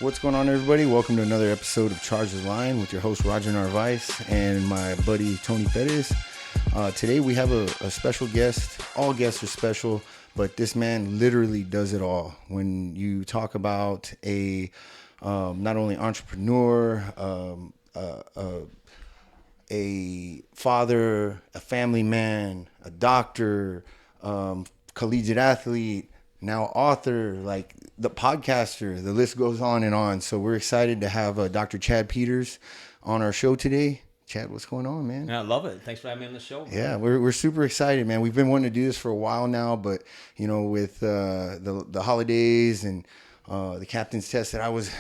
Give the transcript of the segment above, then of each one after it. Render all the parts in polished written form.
What's going on, everybody? Welcome to another episode of Charges Line with your host, Roger Narvaez, and my buddy, Tony Perez. Today, we have a special guest. All guests are special, but this man literally does it all. When you talk about a not only entrepreneur, a father, a family man, a doctor, collegiate athlete, now author, like the podcaster, the list goes on and on. So we're excited to have Dr. Chad Peters on our show today. Chad, what's going on, man? Yeah, I love it. Thanks for having me on the show. Yeah, we're super excited, man. We've been wanting to do this for a while now, but you know, with the holidays and the captain's test that I was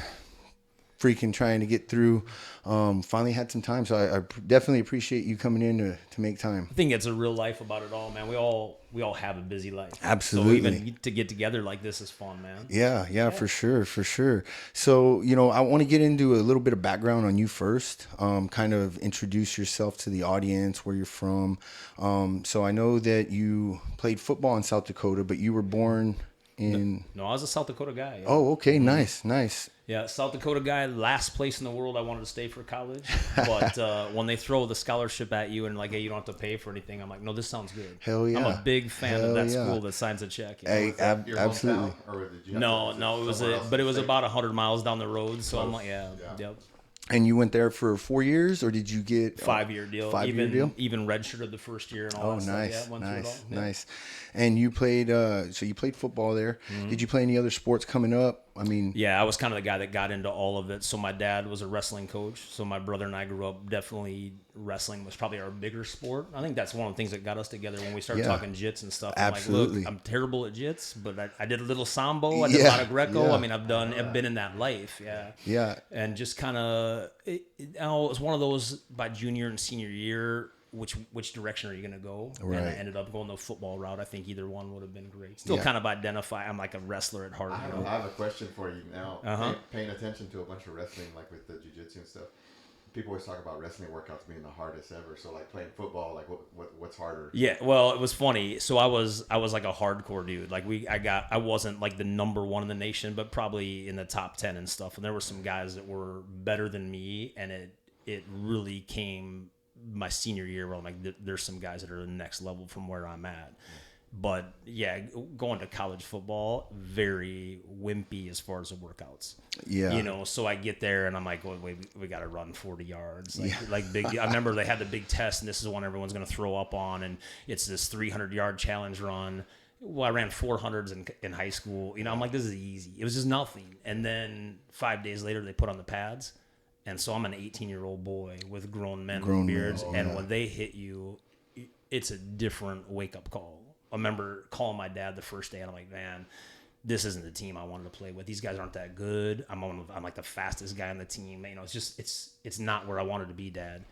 freaking trying to get through, finally had some time. So I definitely appreciate you coming in to make time. I think it's a real life about it all, man. We all have a busy life. Absolutely. So even to get together like this is fun, man. Yeah, for sure. So, you know, I want to get into a little bit of background on you first, kind of introduce yourself to the audience, where you're from. So I know that you played football in South Dakota, but you were born in... No, I was a South Dakota guy. Yeah. Oh, okay. Nice. Yeah, South Dakota guy, last place in the world I wanted to stay for college. But when they throw the scholarship at you and like, hey, you don't have to pay for anything, I'm like, no, this sounds good. Hell yeah. I'm a big fan of that school that signs a check. You know? Hey, absolutely. No, it was but it was about 100 miles down the road. So I'm like, yep. And you went there for 4 years, or did you get 5-year deal? 5-year deal? Even redshirted the first year and all that stuff. Yeah, nice. And you played, so you played football there. Mm-hmm. Did you play any other sports coming up? I mean, yeah, I was kind of the guy that got into all of it. So my dad was a wrestling coach. So my brother and I grew up definitely wrestling was probably our bigger sport. I think that's one of the things that got us together when we started talking jits and stuff. I'm absolutely. Like, look, I'm terrible at jits, but I did a little sambo. I did a lot of Greco. Yeah. I mean, I've been in that life. Yeah. Yeah. And just kind of, it was one of those by junior and senior year. Which direction are you going to go? Right. And I ended up going the football route. I think either one would have been great. Still kind of identify. I'm like a wrestler at heart. I have a question for you now. Uh-huh. Paying attention to a bunch of wrestling, like with the jiu-jitsu and stuff. People always talk about wrestling workouts being the hardest ever. So like playing football, like what's harder? Yeah, well, it was funny. So I was like a hardcore dude. Like I wasn't like the number one in the nation, but probably in the top 10 and stuff. And there were some guys that were better than me, and it really came my senior year where I'm like, there's some guys that are the next level from where I'm at. But yeah, going to college football, very wimpy as far as the workouts. Yeah. You know, so I get there and I'm like, wait, we got to run 40 yards. Like big, I remember they had the big test and this is one everyone's going to throw up on. And it's this 300-yard challenge run. Well, I ran 400s in high school. You know, I'm like, this is easy. It was just nothing. And then 5 days later, they put on the pads. And so I'm an 18-year-old boy with grown men with beards. And when they hit you, it's a different wake-up call. I remember calling my dad the first day, and I'm like, man, this isn't the team I wanted to play with. These guys aren't that good. I'm like the fastest guy on the team. You know, it's not where I wanted to be, Dad.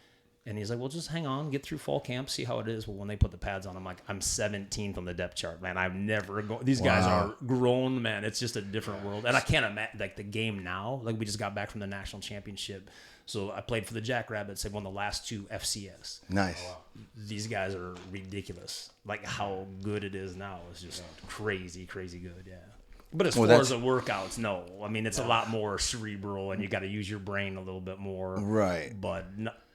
And he's like, well, just hang on, get through fall camp, see how it is. Well, when they put the pads on, I'm like, I'm 17th on the depth chart, man. I've never these guys are grown, man. It's just a different world. And I can't imagine, like, the game now. Like, we just got back from the national championship. So I played for the Jackrabbits. They won the last 2 FCS. Nice. Oh, wow. These guys are ridiculous. Like, how good it is now is just crazy good, yeah. But as far as the workouts, no. I mean, it's a lot more cerebral, and you got to use your brain a little bit more. Right. But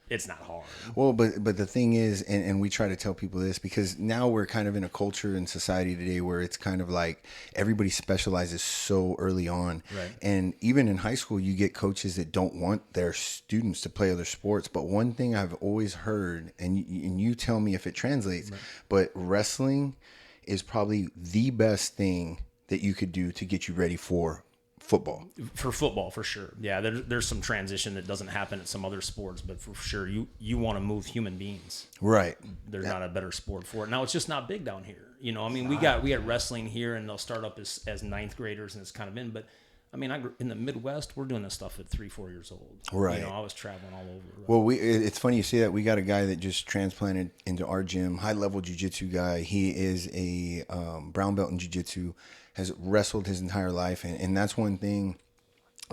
it's not hard. Well, but the thing is, and we try to tell people this because now we're kind of in a culture and society today where it's kind of like everybody specializes so early on. Right. And even in high school, you get coaches that don't want their students to play other sports. But one thing I've always heard, and you tell me if it translates, but wrestling is probably the best thing that you could do to get you ready for football. For football, for sure. Yeah, there's some transition that doesn't happen at some other sports, but for sure, you want to move human beings. Right. There's not a better sport for it. Now, it's just not big down here. You know, I mean, we got wrestling here, and they'll start up as ninth graders, and it's kind of in. But I mean, in the Midwest, we're doing this stuff at 3-4 years old. Right. You know, I was traveling all over. Right? Well, it's funny you say that. We got a guy that just transplanted into our gym, high-level jiu-jitsu guy. He is a brown belt in jiu-jitsu, has wrestled his entire life. And that's one thing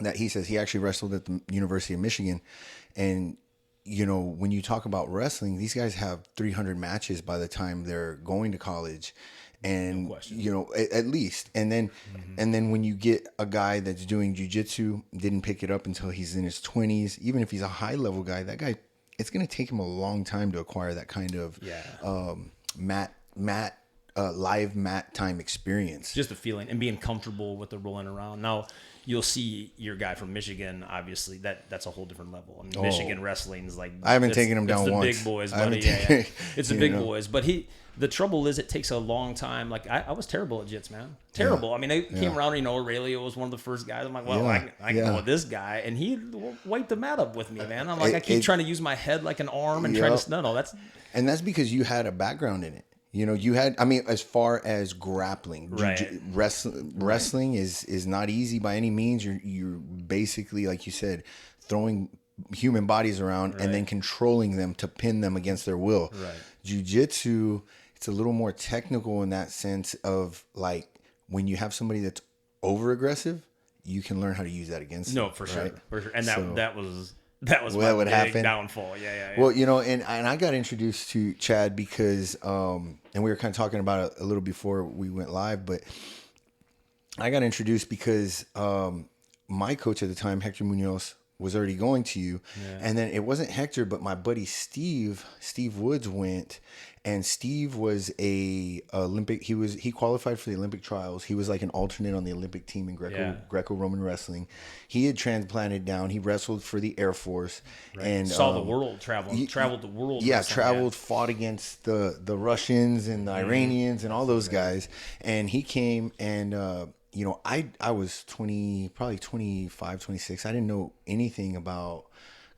that he says. He actually wrestled at the University of Michigan. And, you know, when you talk about wrestling, these guys have 300 matches by the time they're going to college. And, question. you know, at least. And then when you get a guy that's doing jiu-jitsu, didn't pick it up until he's in his 20s, even if he's a high level guy, that guy, it's going to take him a long time to acquire that kind of live mat time experience. Just the feeling and being comfortable with the rolling around. Now, you'll see your guy from Michigan, obviously, that's a whole different level. I mean, Michigan wrestling is like... I haven't taken him down the once. Big boys, buddy. Yeah. It's the big boys. But the trouble is it takes a long time. Like, I was terrible at jits, man. Terrible. Yeah. I mean, I came around, you know, Aurelio was one of the first guys. I'm like, well, I can go with this guy. And he wiped the mat up with me, man. I'm like, I keep trying to use my head like an arm and trying to... No, that's... And that's because you had a background in it. You know, you had, I mean, as far as grappling, wrestling is not easy by any means. You're basically, like you said, throwing human bodies around and then controlling them to pin them against their will. Right. Jiu-jitsu, it's a little more technical in that sense of like when you have somebody that's over aggressive, you can learn how to use that against them. No, for sure. For sure. And that was my big downfall. Yeah. Well, you know, and I got introduced to Chad because, and we were kind of talking about it a little before we went live, but I got introduced because my coach at the time, Hector Munoz, was already going to you. Yeah. And then it wasn't Hector, but my buddy Steve Woods went, and Steve was a Olympic. He qualified for the Olympic trials. He was like an alternate on the Olympic team in Greco-Roman wrestling. He had transplanted down. He wrestled for the Air Force and saw the world, traveled the world. Yeah, fought against the Russians and the Iranians and all those guys. And he came and you know, I was probably 25, 26. I didn't know anything about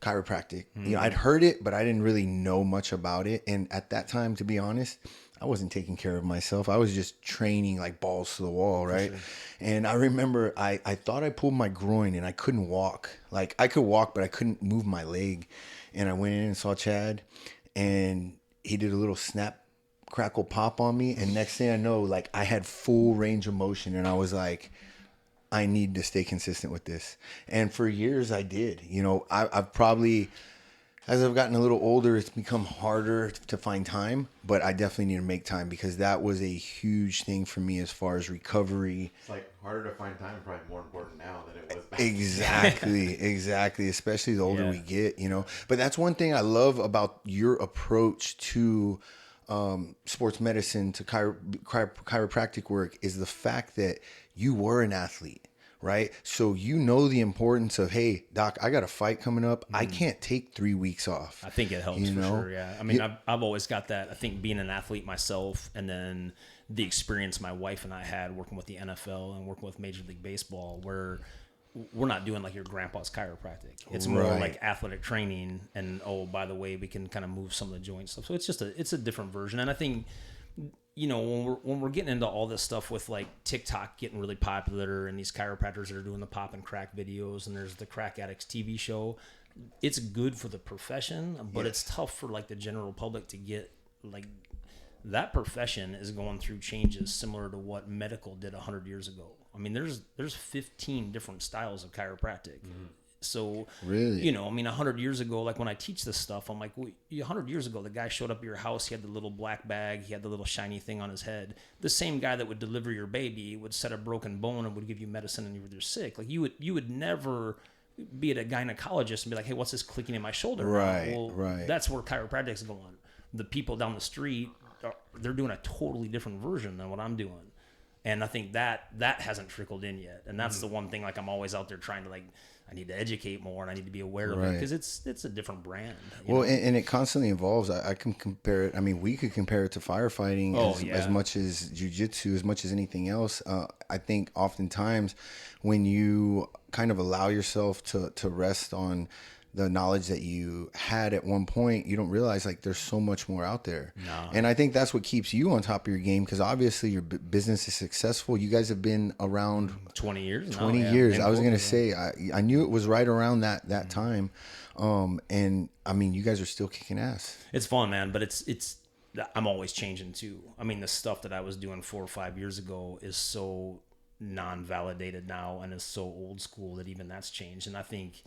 chiropractic. You know, I'd heard it, but I didn't really know much about it. And at that time, to be honest, I wasn't taking care of myself. I was just training like balls to the wall, right? Sure. And I remember I thought I pulled my groin and I couldn't walk. Like I could walk, but I couldn't move my leg. And I went in and saw Chad, and he did a little snap, crackle, pop on me. And next thing I know, like I had full range of motion, and I was like, I need to stay consistent with this. And for years I did. You know, I've probably, as I've gotten a little older, it's become harder to find time, but I definitely need to make time because that was a huge thing for me as far as recovery. It's like harder to find time, probably more important now than it was back. Exactly. Especially the older we get, you know. But that's one thing I love about your approach to sports medicine, to chiropractic work, is the fact that you were an athlete, right? So you know the importance of, hey, doc, I got a fight coming up. I can't take 3 weeks off. I think it helps for sure, yeah. I mean, I've always got that. I think being an athlete myself, and then the experience my wife and I had working with the NFL and working with Major League Baseball, where we're not doing like your grandpa's chiropractic. It's more like athletic training, and by the way, we can kind of move some of the joint stuff. So it's a different version. And I think, you know, when we're getting into all this stuff with like TikTok getting really popular and these chiropractors that are doing the pop and crack videos, and there's the Crack Addicts TV show, it's good for the profession, but it's tough for like the general public to get. Like that profession is going through changes similar to what medical did 100 years ago. I mean, there's 15 different styles of chiropractic. So, really, you know, I mean, 100 years ago, like when I teach this stuff, I'm like, 100 years ago, the guy showed up at your house. He had the little black bag. He had the little shiny thing on his head. The same guy that would deliver your baby would set a broken bone and would give you medicine and you were sick. Like you would never be at a gynecologist and be like, hey, what's this clicking in my shoulder? Right. That's where chiropractic is going. The people down the street, they're doing a totally different version than what I'm doing. And I think that hasn't trickled in yet. And that's the one thing, like, I'm always out there trying to, like, I need to educate more and I need to be aware of it because it's a different brand. Well, and it constantly evolves. I can compare it. I mean, we could compare it to firefighting as much as jiu-jitsu, as much as anything else. I think oftentimes when you kind of allow yourself to rest on the knowledge that you had at one point, you don't realize like there's so much more out there. No. And I think that's what keeps you on top of your game, because obviously your business is successful. You guys have been around 20 years. 20 years. I was going to say, I knew it was right around that time. And I mean, you guys are still kicking ass. It's fun, man, but it's I'm always changing too. I mean, the stuff that I was doing 4 or 5 years ago is so non-validated now and is so old school that even that's changed. And I think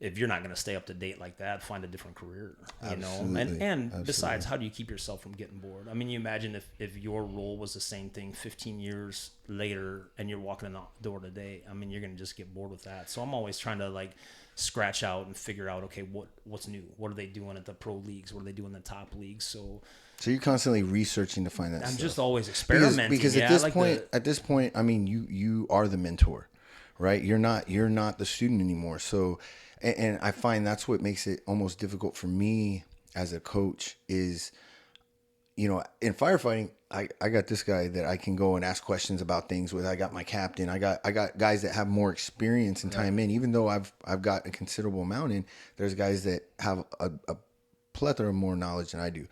if you're not going to stay up to date like that, find a different career, you know? Absolutely. And besides, how do you keep yourself from getting bored? I mean, you imagine if your role was the same thing 15 years later and you're walking in the door today, I mean, you're going to just get bored with that. So I'm always trying to like scratch out and figure out, okay, what's new? What are they doing at the pro leagues? What are they doing in the top leagues? So you're constantly researching to find that I'm stuff. just always experimenting. Because at this point, I mean, you are the mentor, right? You're not the student anymore. So, and I find that's what makes it almost difficult for me as a coach is, you know, in firefighting, I got this guy that I can go and ask questions about things with. I got my captain. I got guys that have more experience and time in. Even though I've got a considerable amount in, there's guys that have a plethora of more knowledge than I do.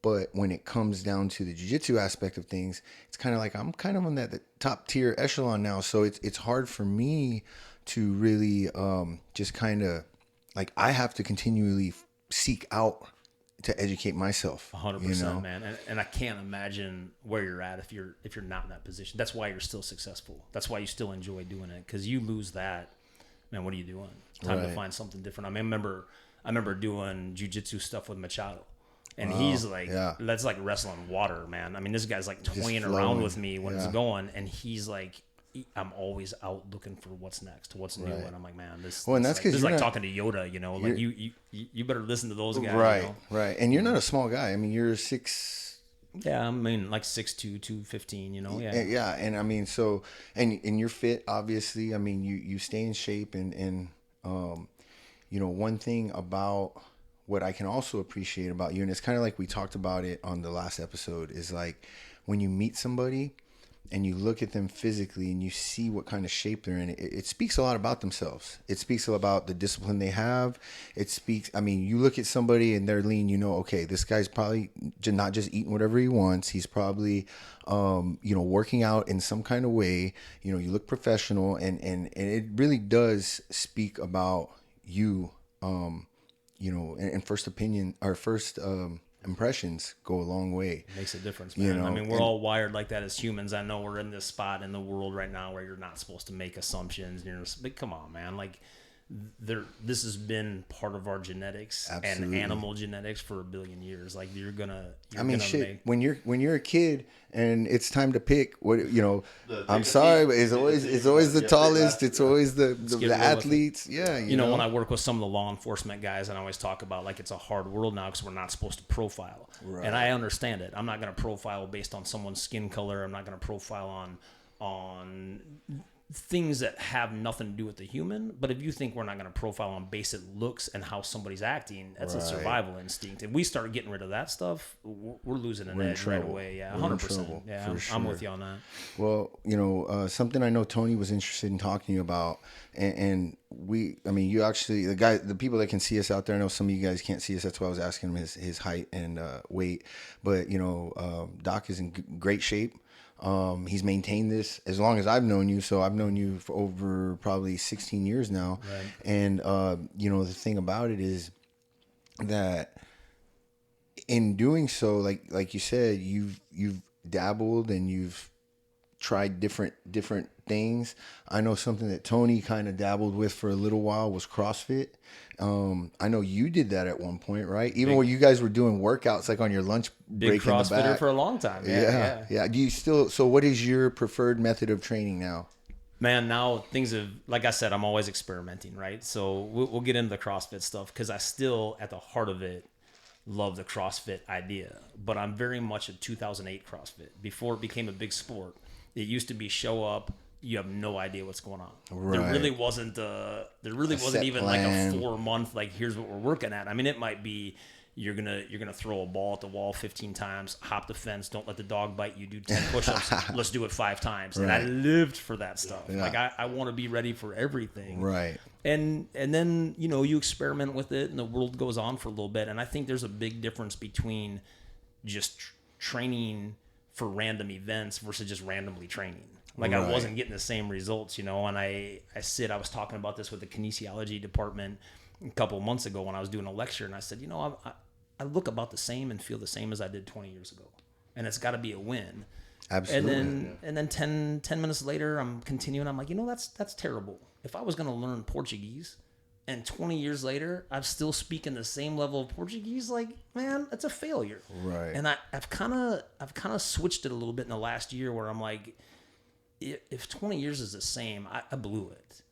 But when it comes down to the jiu-jitsu aspect of things, it's kind of like I'm kind of on that top tier echelon now. So it's hard for me to really just kind of like I have to continually seek out to educate myself. 100%, you know? man. And I can't imagine where you're at if you're not in that position. That's why you're still successful. That's why you still enjoy doing it. Because you lose that, man. What are you doing? Time to find something different. I mean, I remember doing jiu-jitsu stuff with Machado. And he's like, that's like wrestling water, man. I mean, this guy's like toying around with me when it's going, and he's like, I'm always out looking for what's next, what's new, and I'm like, man, this is like talking to Yoda, you know, like you better listen to those guys, right? You know? Right, and you're not a small guy. I mean, you're 6. Yeah, I mean, like 6'2", 215, you know, yeah, and I mean, so and you're fit, obviously. I mean, you stay in shape, and you know, one thing about what I can also appreciate about you, and it's kind of like we talked about it on the last episode, is like when you meet somebody and you look at them physically and you see what kind of shape they're in, it speaks a lot about themselves. It speaks about the discipline they have. It speaks, I mean, you look at somebody and they're lean, you know, okay, this guy's probably not just eating whatever he wants. He's probably, you know, working out in some kind of way. You know, you look professional, and it really does speak about you, you know, and first opinion or first impressions go a long way. It makes a difference, man. You know, I mean, we're all wired like that as humans. I know we're in this spot in the world right now where you're not supposed to make assumptions. But come on, man. Like, this has been part of our genetics and animal genetics for 1 billion years. Like, you're gonna when you're a kid and it's time to pick what, you know, I'm sorry, but it's always the tallest, it's always the athletes. Yeah, you know, when I work with some of the law enforcement guys, and I always talk about like it's a hard world now because we're not supposed to profile. Right. And I understand it. I'm not going to profile based on someone's skin color. I'm not going to profile on things that have nothing to do with the human. But if you think we're not going to profile on basic looks and how somebody's acting, that's a survival instinct. If we start getting rid of that stuff, we're losing an edge right away. Yeah, 100%. Yeah, I'm with you on that. Well, you know, something I know Tony was interested in talking to you about, and I mean, you actually, the people that can see us out there, I know some of you guys can't see us. That's why I was asking him his height and weight. But, you know, Doc is in great shape. He's maintained this as long as I've known you. So I've known you for over probably 16 years now. Right. And, you know, the thing about it is that in doing so, like you said, you've dabbled and you've tried different things. I know something that Tony kind of dabbled with for a little while was CrossFit. I know you did that at one point, right? Even when you guys were doing workouts like on your lunch break in the back. Big CrossFitter for a long time. Yeah. Do you still? So, what is your preferred method of training now? Man, now things have, like I said, I'm always experimenting, right? So we'll get into the CrossFit stuff because I still, at the heart of it, love the CrossFit idea. But I'm very much a 2008 CrossFit. Before it became a big sport, it used to be show up. You have no idea what's going on. Right. There really wasn't even like a 4-month, like, here's what we're working at. I mean, it might be you're gonna throw a ball at the wall 15 times, hop the fence, don't let the dog bite you, do 10 push-ups, let's do it 5 times. Right. And I lived for that stuff. Yeah. Like I want to be ready for everything. Right. And then, you know, you experiment with it and the world goes on for a little bit. And I think there's a big difference between just training for random events versus just randomly training. Like, right. I wasn't getting the same results, you know, and I was talking about this with the kinesiology department a couple of months ago when I was doing a lecture, and I said, you know, I look about the same and feel the same as I did 20 years ago, and it's got to be a win. Absolutely. And then 10 minutes later, I'm continuing. I'm like, you know, that's terrible. If I was going to learn Portuguese, and 20 years later, I'm still speaking the same level of Portuguese. Like, man, that's a failure. Right. And I've kind of switched it a little bit in the last year where I'm like, if 20 years is the same, I blew it.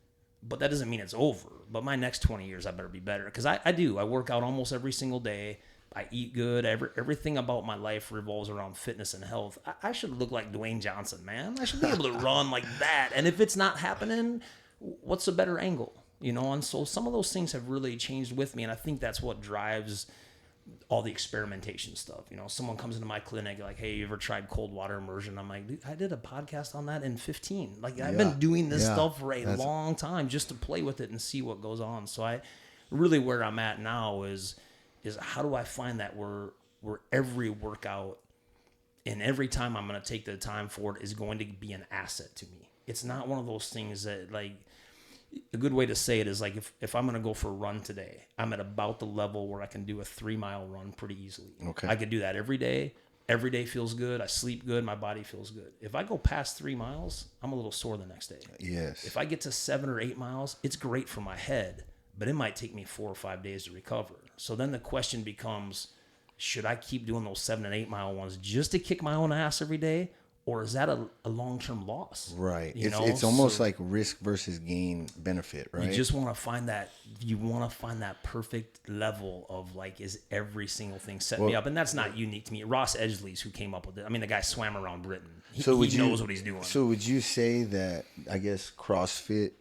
But that doesn't mean it's over. But my next 20 years, I better be better. Because I do. I work out almost every single day. I eat good. Everything about my life revolves around fitness and health. I should look like Dwayne Johnson, man. I should be able to run like that. And if it's not happening, what's a better angle? You know, and so some of those things have really changed with me, and I think that's what drives all the experimentation stuff. You know, someone comes into my clinic like, hey, you ever tried cold water immersion? I'm like, dude, I did a podcast on that in 15. Like, I've been doing this stuff for a long time just to play with it and see what goes on. So I really, where I'm at now is how do I find that where every workout and every time I'm going to take the time for it is going to be an asset to me. It's not one of those things that, like, a good way to say it is like if I'm going to go for a run today, I'm at about the level where I can do a 3-mile run pretty easily. Okay. I could do that every day. Every day feels good. I sleep good. My body feels good. If I go past 3 miles, I'm a little sore the next day. Yes. If I get to 7 or 8 miles, it's great for my head, but it might take me 4 or 5 days to recover. So then the question becomes, should I keep doing those 7 and 8 mile ones just to kick my own ass every day? Or is that a long-term loss? Right. You know? It's almost like risk versus gain benefit, right? You just want to find that. You want to find that perfect level of like, is every single thing setting me up? And that's not unique to me. Ross Edgley's who came up with it. I mean, the guy swam around Britain. He knows what he's doing. So would you say that, I guess, CrossFit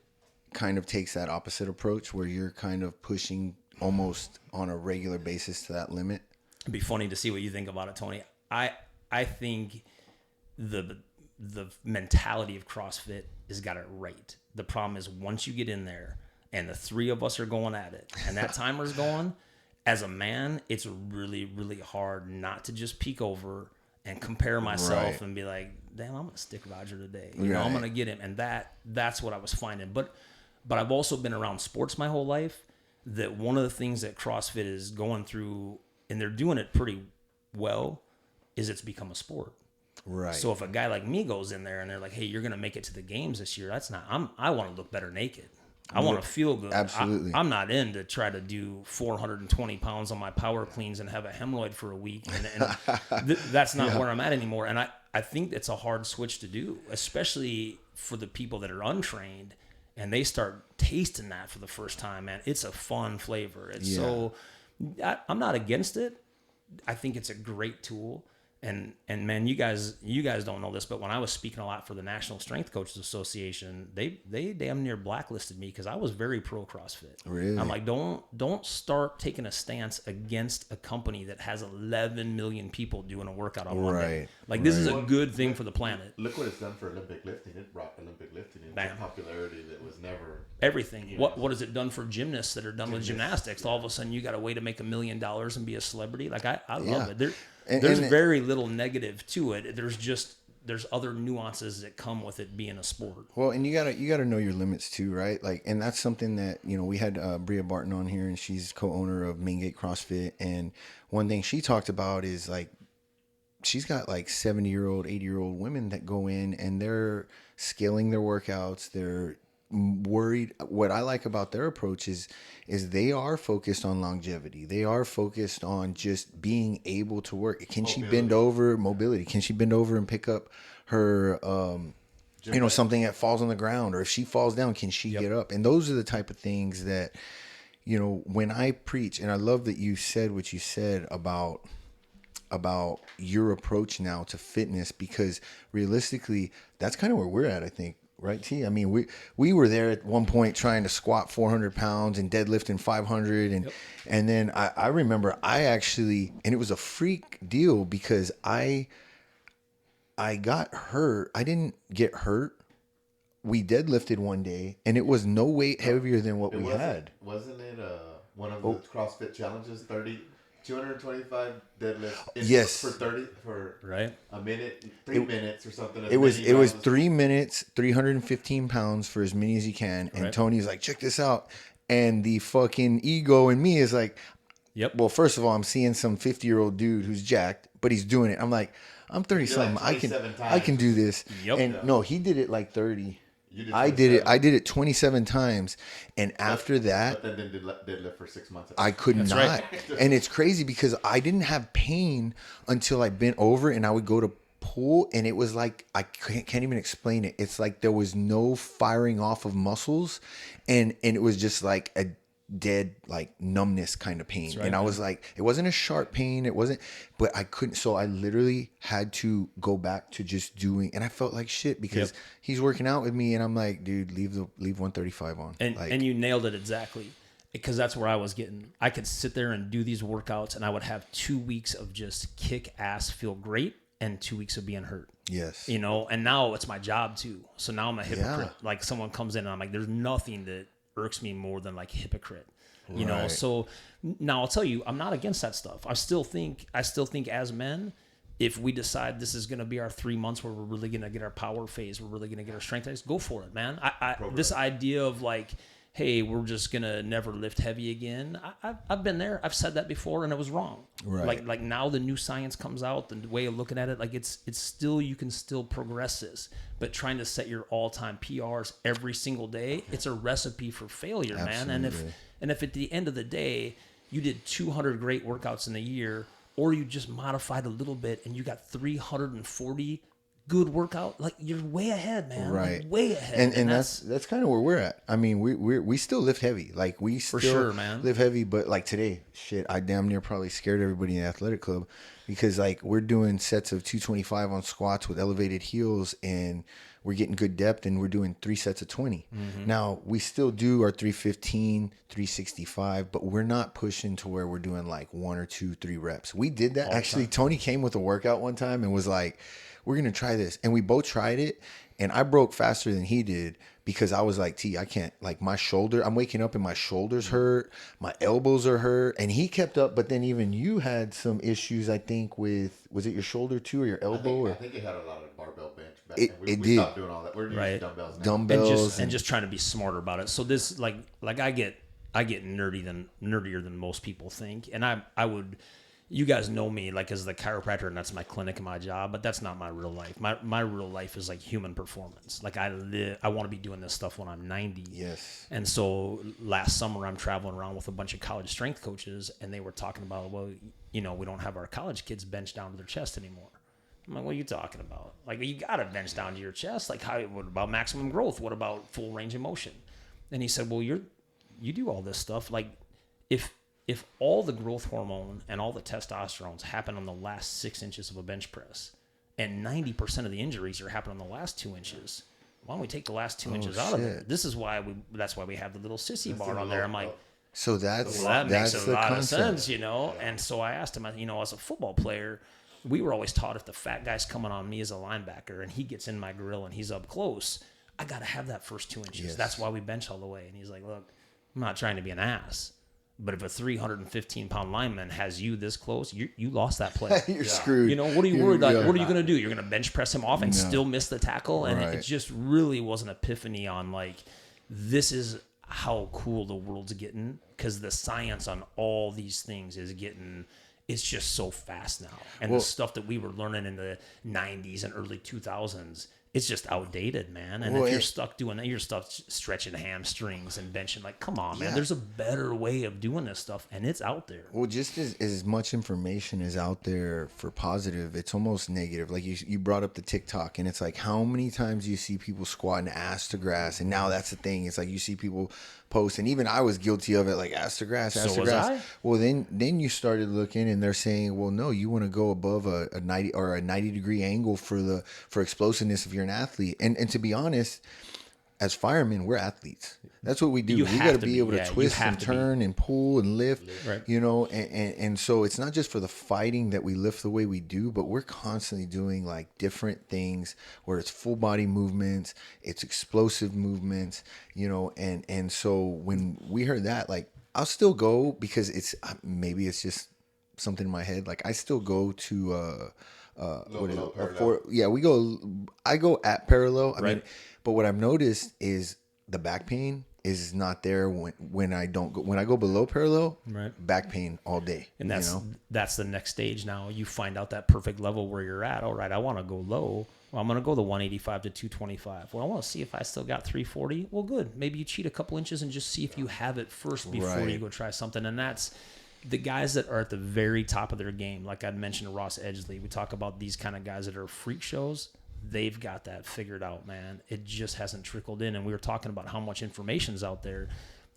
kind of takes that opposite approach where you're kind of pushing almost on a regular basis to that limit? It'd be funny to see what you think about it, Tony. I think the mentality of CrossFit has got it right. The problem is once you get in there and the three of us are going at it and that timer's going, as a man, it's really, really hard not to just peek over and compare myself and be like, damn, I'm going to stick Roger today. You know, I'm going to get him. And that's what I was finding. But I've also been around sports my whole life, that one of the things that CrossFit is going through, and they're doing it pretty well, is it's become a sport. Right. So if a guy like me goes in there and they're like, hey, you're going to make it to the games this year, that's not, I want to look better naked. I want to feel good. Absolutely. I'm not in to try to do 420 pounds on my power cleans and have a hemorrhoid for a week. And that's not where I'm at anymore. And I think it's a hard switch to do, especially for the people that are untrained and they start tasting that for the first time, man. It's a fun flavor. It's so, I'm not against it. I think it's a great tool. And man, you guys don't know this, but when I was speaking a lot for the National Strength Coaches Association, they damn near blacklisted me because I was very pro CrossFit. Really? I'm like, don't start taking a stance against a company that has 11 million people doing a workout on one day. Like, this is a good thing for the planet. Look what it's done for Olympic lifting. It brought Olympic lifting into popularity that was never everything. You know. What has it done for gymnasts that are done with gymnastics? All of a sudden, you got a way to make $1 million and be a celebrity. Like, I love it. There's very little negative to it. There's other nuances that come with it being a sport. Well, and you gotta know your limits too, right? Like, and that's something that, you know, we had Bria Barton on here, and she's co-owner of Maingate CrossFit, and one thing she talked about is like she's got like 70-year-old, 80-year-old women that go in and they're scaling their workouts. They're worried. What I like about their approach is they are focused on longevity. They are focused on just being able to work. Can she bend over? Mobility. Can she bend over and pick up her, something that falls on the ground? Or if she falls down, can she get up? And those are the type of things that, you know, when I preach, and I love that you said what you said about your approach now to fitness, because realistically, that's kind of where we're at, I think. Right, T? I mean, we were there at one point trying to squat 400 pounds and deadlifting 500. And then I remember and it was a freak deal because I got hurt. I didn't get hurt. We deadlifted one day and it was no weight heavier than what we had. Wasn't it one of the CrossFit challenges, 225 deadlifts for a minute, 3 minutes or something. It was 3 minutes, 315 pounds for as many as you can. And Tony's like, check this out. And the fucking ego in me is like, well, first of all, I'm seeing some 50-year-old dude who's jacked, but he's doing it. I'm like, I'm 30 something. Like I can do this. And no, he did it like 30. I did it 27 times, and after that, but then deadlift for 6 months. I could not. Right. And it's crazy because I didn't have pain until I bent over and I would go to pull, and it was like I can't even explain it. It's like there was no firing off of muscles, and it was just like a dead, like, numbness kind of pain. Right, and I was like, it wasn't a sharp pain, it wasn't, but I couldn't, so I literally had to go back to just doing, and I felt like shit because he's working out with me, and I'm like, dude, leave 135 on. And you nailed it exactly, because that's where I was getting. I could sit there and do these workouts, and I would have 2 weeks of just kick ass, feel great, and 2 weeks of being hurt. Yes. You know, and now it's my job too. So now I'm a hypocrite. Like, someone comes in and I'm like, there's nothing that irks me more than like hypocrite, you know? So now I'll tell you, I'm not against that stuff. I still think as men, if we decide this is going to be our 3 months where we're really going to get our power phase, we're really going to get our strength phase, go for it, man. This idea of like, hey, we're just going to never lift heavy again. I've been there. I've said that before, and it was wrong. Right. Like now the new science comes out, the way of looking at it, like it's still, you can still progress this, but trying to set your all-time PRs every single day, it's a recipe for failure, Absolutely. Man. And if at the end of the day, you did 200 great workouts in a year, or you just modified a little bit and you got 340 good workout, like, you're way ahead, man. Right. Like, way ahead. And that's kind of where we're at. I mean, we still lift heavy. Like, we still for sure, man. lift heavy, but like today, shit, I damn near probably scared everybody in the athletic club because like we're doing sets of 225 on squats with elevated heels, and we're getting good depth, and we're doing 3 sets of 20. Mm-hmm. Now, we still do our 315, 365, but we're not pushing to where we're doing like 1 or 2, 3 reps. We did that. Actually, Tony came with a workout one time and was like, we're going to try this. And we both tried it, and I broke faster than he did because I was like, T, I can't, like, my shoulder, I'm waking up and my shoulders hurt, my elbows are hurt, and he kept up. But then even you had some issues, I think, with, was it your shoulder too, or your elbow? I think it had a lot of barbell bench back then. We did. Stopped doing all that. We're using dumbbells now. Dumbbells. And just trying to be smarter about it. So this, like I get nerdier than most people think. And I would, you guys know me, like, as the chiropractor, and that's my clinic and my job, but that's not my real life. My real life is like human performance. Like, I want to be doing this stuff when I'm 90. Yes. And so last summer I'm traveling around with a bunch of college strength coaches, and they were talking about, well, you know, we don't have our college kids bench down to their chest anymore. I'm like, what are you talking about? Like, you got to bench down to your chest. Like, what about maximum growth? What about full range of motion? And he said, well, you do all this stuff. Like, if all the growth hormone and all the testosterones happen on the last 6 inches of a bench press, and 90% of the injuries are happening on the last 2 inches, why don't we take the last 2 inches out of it? This is why that's why we have the little sissy bar on there. I'm like, so that makes a lot of sense, you know? And so I asked him, you know, as a football player, we were always taught if the fat guy's coming on me as a linebacker and he gets in my grill and he's up close, I got to have that first 2 inches. Yes. That's why we bench all the way. And he's like, look, I'm not trying to be an ass, but if a 315-pound lineman has you this close, you lost that play. You're screwed. You know, what are you worried about? What are you going to do? You're going to bench press him off and still miss the tackle? And it just really was an epiphany on, like, this is how cool the world's getting, because the science on all these things is getting... It's just so fast now. And the stuff that we were learning in the 90s and early 2000s, it's just outdated, man. And if you're stuck doing that, you're stuck stretching hamstrings and benching. Like, come on, man. There's a better way of doing this stuff, and it's out there. Well, just as much information is out there for positive, it's almost negative. Like, you brought up the TikTok, and it's like, how many times do you see people squatting ass to grass? And now that's the thing. It's like you see people post, and even I was guilty of it, like ass to grass. Well, then you started looking, and they're saying, well, no, you want to go above a 90 degree angle for explosiveness if you're an athlete. And to be honest, as firemen, we're athletes. That's what we do. We got to be able to twist and turn and pull and lift, you know, and so it's not just for the fighting that we lift the way we do, but we're constantly doing like different things where it's full body movements, it's explosive movements, you know, and so when we heard that, like, I'll still go because it's maybe it's just something in my head. Like, I still go to I go at parallel. I mean, but what I've noticed is the back pain is not there when I don't go. When I go below parallel, right. back pain all day. And that's the next stage. Now you find out that perfect level where you're at. All right, I want to go low. Well, I'm going to go the 185 to 225. Well, I want to see if I still got 340. Well, good. Maybe you cheat a couple inches and just see if you have it first before you go try something. And that's the guys that are at the very top of their game. Like I mentioned, Ross Edgley. We talk about these kind of guys that are freak shows. They've got that figured out, man. It just hasn't trickled in. And we were talking about how much information's out there.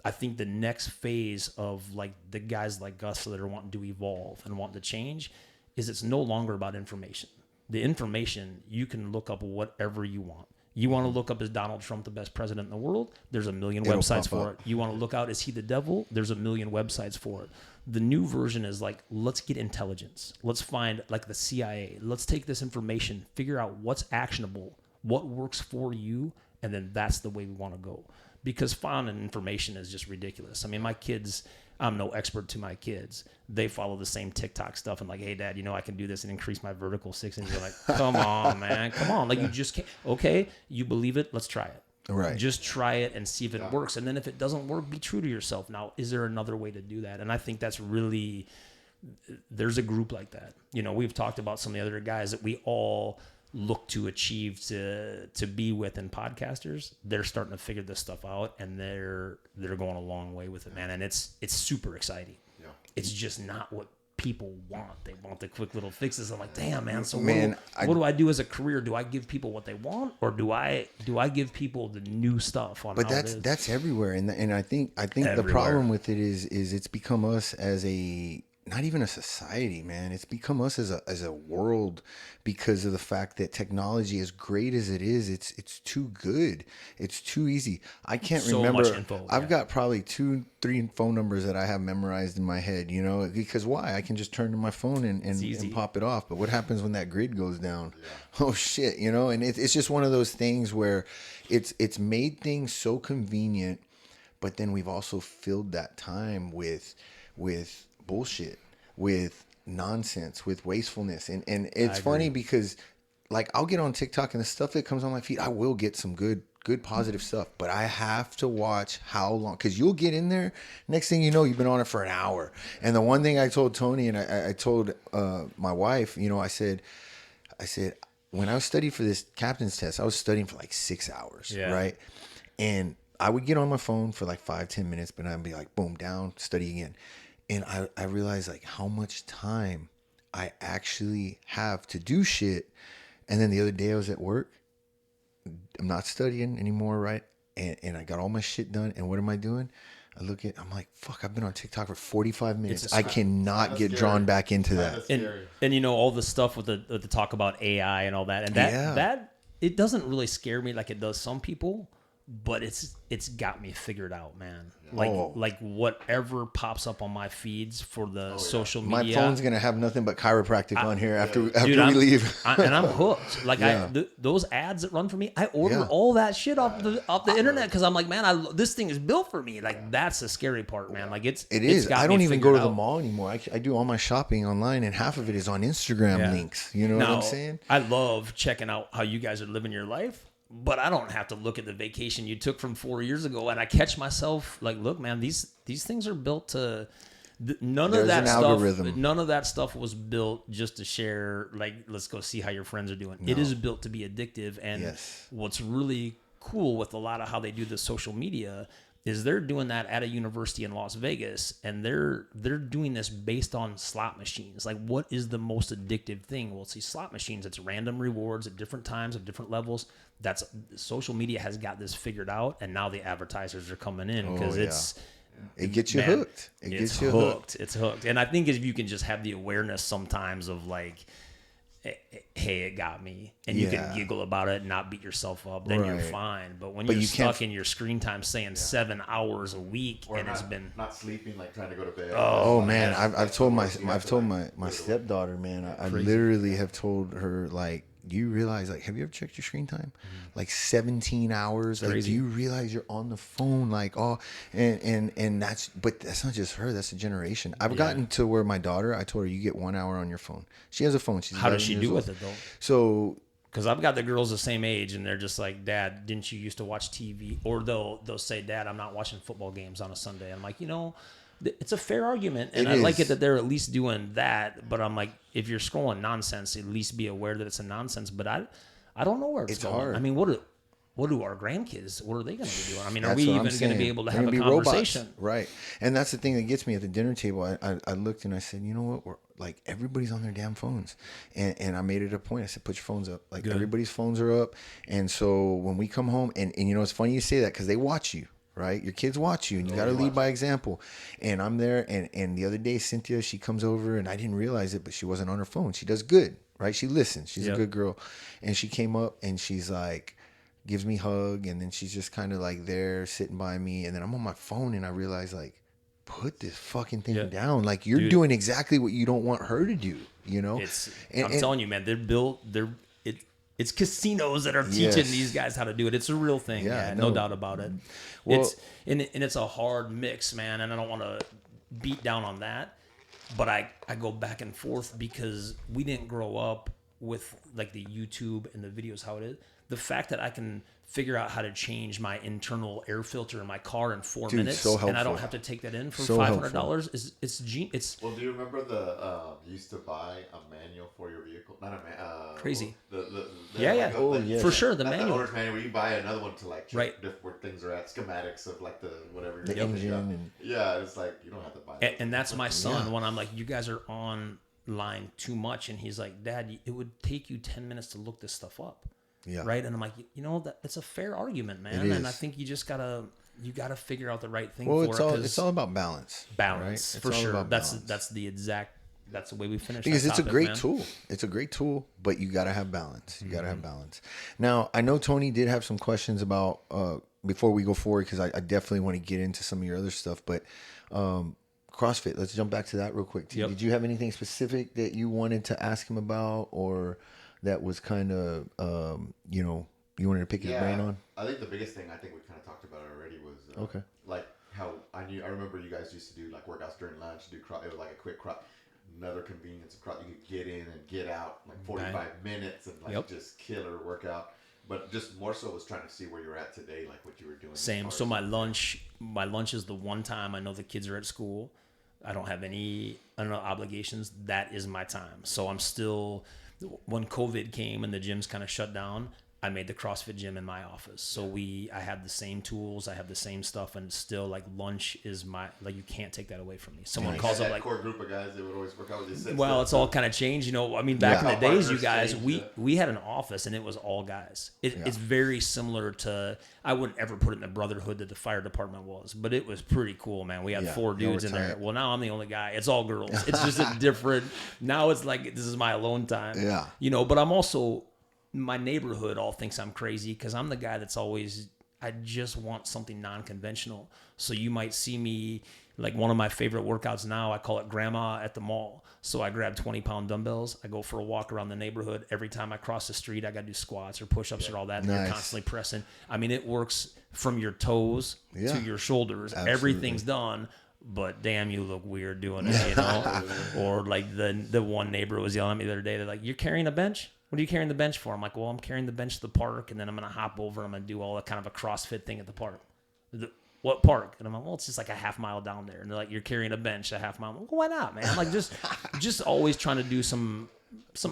I think the next phase of like the guys like us that are wanting to evolve and wanting to change is it's no longer about information. The information, you can look up whatever you want. You want to look up, is Donald Trump the best president in the world? There's a million websites for it. You want to look out, is he the devil? There's a million websites for it. The new version is like, let's get intelligence. Let's find like the CIA. Let's take this information, figure out what's actionable, what works for you, and then that's the way we want to go. Because finding information is just ridiculous. I mean, my kids, I'm no expert to my kids. They follow the same TikTok stuff and like, hey, Dad, I can do this and increase my vertical 6 inches. You're like, come on, man. Come on. Like, you just can't. Okay, you believe it. Let's try it. Right. Just try it and see if it works. And then if it doesn't work, be true to yourself. Now, is there another way to do that? And I think that's really, there's a group like that. We've talked about some of the other guys that we all look to achieve to be with in podcasters. They're starting to figure this stuff out, and they're going a long way with it, man. And it's super exciting. Yeah. It's just not what people want. They want the quick little fixes. I'm like, damn, man. So what do I do as a career? Do I give people what they want, or do I give people the new stuff on? But that's everywhere, and I think everywhere. The problem with it is it's become us as a. Not even a society, man. It's become us as a world because of the fact that technology, as great as it is, it's too good. It's too easy. I can't remember. Much info, I've got probably 2-3 phone numbers that I have memorized in my head, because why? I can just turn to my phone and pop it off. But what happens when that grid goes down? Yeah. Oh shit, and it's just one of those things where it's made things so convenient, but then we've also filled that time with bullshit, with nonsense, with wastefulness. And it's funny because like I'll get on TikTok and the stuff that comes on my feed, I will get some good positive stuff, but I have to watch how long, because you'll get in there, next thing you know, you've been on it for an hour. And the one thing I told Tony, and I told my wife, I said when I was studying for this captain's test, I was studying for like 6 hours, right? And I would get on my phone for like 5-10 minutes, but I'd be like, boom, down, study again. And I realized like how much time I actually have to do shit. And then the other day I was at work. I'm not studying anymore, right? And I got all my shit done. And what am I doing? I'm like, fuck, I've been on TikTok for 45 minutes. I cannot get drawn back into that. And all the stuff with the talk about AI and all that. And that it doesn't really scare me like it does some people. But it's got me figured out, man. Like whatever pops up on my feeds for the social media. My phone's gonna have nothing but chiropractic on here after we leave. And I'm hooked. Like those ads that run for me, I order all that shit off the internet because I'm like, man, this thing is built for me. Like that's the scary part, man. Like it is. I don't even go to the mall anymore. I do all my shopping online, and half of it is on Instagram links. You know what I'm saying? I love checking out how you guys are living your life. But I don't have to look at the vacation you took from 4 years ago, and I catch myself like, look, man, these things are built to. None of that stuff was built just to share. Like, let's go see how your friends are doing. No. It is built to be addictive, and what's really cool with a lot of how they do the social media is they're doing that at a university in Las Vegas, and they're doing this based on slot machines. Like, what is the most addictive thing? Well, see, slot machines, it's random rewards at different times, at different levels. That's social media has got this figured out, and now the advertisers are coming in because it gets you hooked. It's hooked. And I think if you can just have the awareness sometimes of like, hey, it got me, and you can giggle about it and not beat yourself up, then you're fine. But when you're stuck in your screen time saying 7 hours a week, or and it's been not sleeping, like trying to go to bed. Oh man, I've told my stepdaughter, man, I literally have told her, like, do you realize, like, have you ever checked your screen time? Mm-hmm. Like 17 hours. Like, do you realize you're on the phone? Like, and that's not just her. That's a generation. I've gotten to where my daughter, I told her, you get 1 hour on your phone. She has a phone. How does she do with it though? So, Because I've got the girls the same age, and they're just like, Dad, didn't you used to watch TV? Or they'll say, Dad, I'm not watching football games on a Sunday. I'm like, it's a fair argument, and I like it that they're at least doing that. But I'm like, if you're scrolling nonsense, at least be aware that it's a nonsense. But I don't know where it's going. Hard. I mean, what do our grandkids? What are they going to be doing? I mean, are we even going to be able to have a conversation? Robots. Right, and that's the thing that gets me at the dinner table. I looked and I said, you know what? We're like everybody's on their damn phones, and I made it a point. I said, put your phones up. Like everybody's phones are up, and so when we come home, and it's funny you say that because they watch you. Right, your kids watch you, and you got to lead by example. And I'm there, and the other day, Cynthia, she comes over, and I didn't realize it, but she wasn't on her phone. She does good, right? She listens. She's a good girl, and she came up, and she's like, gives me a hug, and then she's just kind of like there sitting by me, and then I'm on my phone, and I realize like, put this fucking thing down. Like you're doing exactly what you don't want her to do. I'm telling you, man, they're built. It's casinos that are teaching these guys how to do it. It's a real thing. Yeah, no doubt about it. Well, it's a hard mix, man, and I don't want to beat down on that, but I go back and forth because we didn't grow up with like the YouTube and the videos how it is. The fact that I can figure out how to change my internal air filter in my car in 4 minutes, and I don't have to take that in for $500. It's Well, do you remember you used to buy a manual for your vehicle? Not a crazy. Yeah. For sure, the manual. The owner's manual. Where you buy another one to like check where things are at, schematics of like the whatever. The engine. It's like you don't have to buy that. And that's my son. When I'm like, you guys are online too much, and he's like, Dad, it would take you 10 minutes to look this stuff up. Yeah. Right. And I'm like, that it's a fair argument, man. And I think you just gotta figure out the right thing for it. It's all about balance. Balance, right? For sure. That's the way we finish. Because it's a great tool. It's a great tool, but you gotta have balance. You gotta have balance. Now, I know Tony did have some questions about before we go forward, because I definitely want to get into some of your other stuff, but CrossFit. Let's jump back to that real quick. Yep. Did you have anything specific that you wanted to ask him about, or that was kind of, you wanted to pick his brain on? I think the biggest thing, I think we kind of talked about it already, was like how I remember you guys used to do like workouts during lunch, it was like a quick another convenience of you could get in and get out like 45 minutes and like just killer workout. But just more so was trying to see where you're at today, like what you were doing. Same. So my lunch is the one time I know the kids are at school. I don't have any obligations. That is my time. So I'm still, when COVID came and the gyms kind of shut down, I made the CrossFit gym in my office. So I have the same tools, I have the same stuff, and still like lunch is you can't take that away from me. Someone calls up like core group of guys that would always work out with you. Well, it's all kind of changed, I mean, back in the days, you guys, we had an office and it was all guys. It's very similar to, I wouldn't ever put it in the brotherhood that the fire department was, but it was pretty cool, man. We had 4 dudes in there. Well, now I'm the only guy. It's all girls. It's just a different. Now it's like this is my alone time. Yeah. But I'm also. My neighborhood all thinks I'm crazy because I'm the guy that's always, I just want something non-conventional. So you might see me, like one of my favorite workouts now, I call it grandma at the mall. So I grab 20-pound dumbbells. I go for a walk around the neighborhood. Every time I cross the street, I got to do squats or push-ups or all that. And you're constantly pressing. I mean, it works from your toes to your shoulders. Absolutely. Everything's done. But damn, you look weird doing it, Or like the one neighbor was yelling at me the other day. They're like, "You're carrying a bench? What are you carrying the bench for?" I'm like, "Well, I'm carrying the bench to the park, and then I'm going to hop over and I'm going to do all that kind of a CrossFit thing at the park." What park? And I'm like, "Well, it's just like a half mile down there." And they're like, "You're carrying a bench a half mile." I'm like, well, why not, man? I'm like, just always trying to do some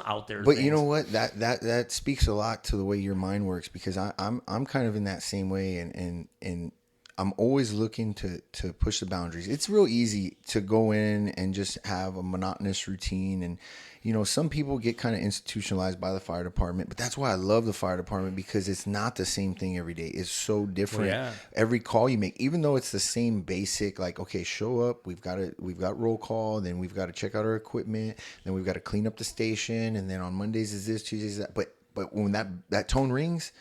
out there. But things. You know what? That speaks a lot to the way your mind works, because I'm kind of in that same way, and I'm always looking to push the boundaries. It's real easy to go in and just have a monotonous routine. And, some people get kind of institutionalized by the fire department, but that's why I love the fire department, because it's not the same thing every day. It's so different. Well, every call you make, even though it's the same basic, like, okay, show up, we've got roll call, then we've got to check out our equipment, then we've got to clean up the station. And then on Mondays is this, Tuesdays is that. But when that tone rings,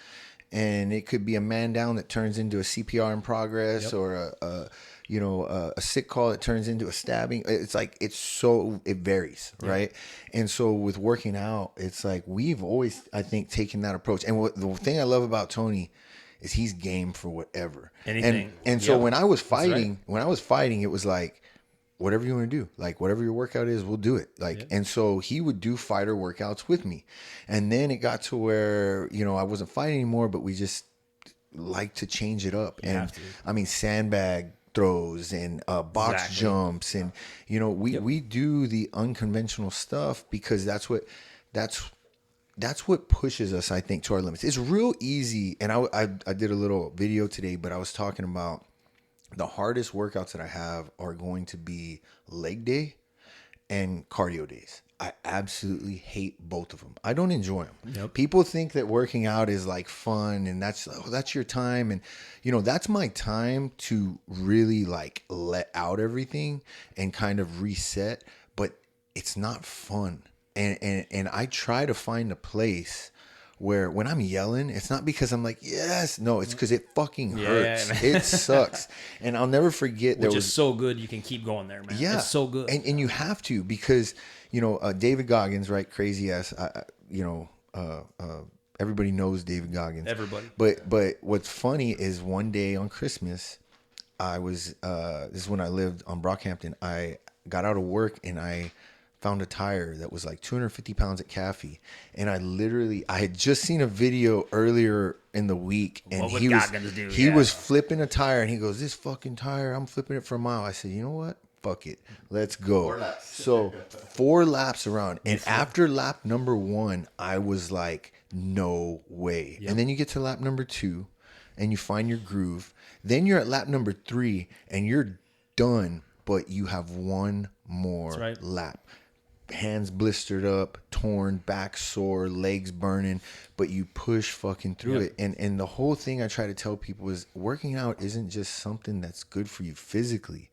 and it could be a man down that turns into a CPR in progress, or a sick call that turns into a stabbing. It's like, it varies, right? And so with working out, it's like we've always, I think, taken that approach. And the thing I love about Tony is he's game for whatever. Anything. And so when I was fighting, it was like, whatever you want to do, like whatever your workout is, we'll do it. Like, and so he would do fighter workouts with me. And then it got to where, you know, I wasn't fighting anymore, but we just like to change it up. And I mean, sandbag throws and box jumps. And, you know, we do the unconventional stuff because that's what pushes us, I think, to our limits. It's real easy. And I did a little video today, but I was talking about the hardest workouts that I have are going to be leg day and cardio days. I absolutely hate both of them. I don't enjoy them. Yep. People think that working out is like fun and that's your time. And, you know, that's my time to really like let out everything and kind of reset. But it's not fun. And I try to find a place where when I'm yelling, it's not because I'm like, yes, no, it's because it fucking hurts. It sucks. And I'll never forget. Which is so good. You can keep going there, man. Yeah. It's so good. And you have to, because, you know, David Goggins, right? Crazy ass, you know, everybody knows David Goggins. Everybody. But what's funny is one day on Christmas, I was, this is when I lived on Brockhampton. I got out of work and I found a tire that was like 250 pounds at Caffey. And I had just seen a video earlier in the week, and he was flipping a tire, and he goes, this fucking tire, I'm flipping it for a mile. I said, you know what? Fuck it. Let's go. 4 laps. So 4 laps around. And after lap number 1, I was like, no way. Yep. And then you get to lap number 2 and you find your groove. Then you're at lap number 3 and you're done, but you have one more lap. Hands blistered up, torn, back sore, legs burning, but you push fucking through it. And the whole thing I try to tell people is working out isn't just something that's good for you physically.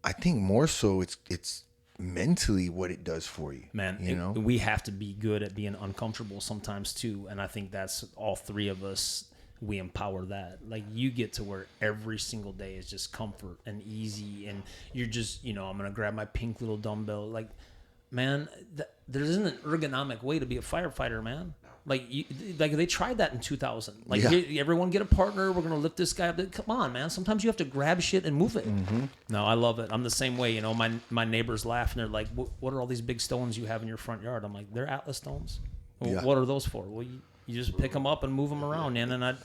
I think more so it's mentally what it does for you. Man, you know, we have to be good at being uncomfortable sometimes too. And I think that's all 3 of us. We empower that. Like, you get to where every single day is just comfort and easy, and you're just, you know, I'm gonna grab my pink little dumbbell. Like, man, there isn't an ergonomic way to be a firefighter, man. Like, they tried that in 2000. Like, everyone get a partner. We're gonna lift this guy up. Come on, man. Sometimes you have to grab shit and move it. Mm-hmm. No, I love it. I'm the same way. You know, my neighbors laugh and they're like, "What are all these big stones you have in your front yard?" I'm like, "They're Atlas stones." Well, what are those for? Well, you just pick them up and move them around, man. And I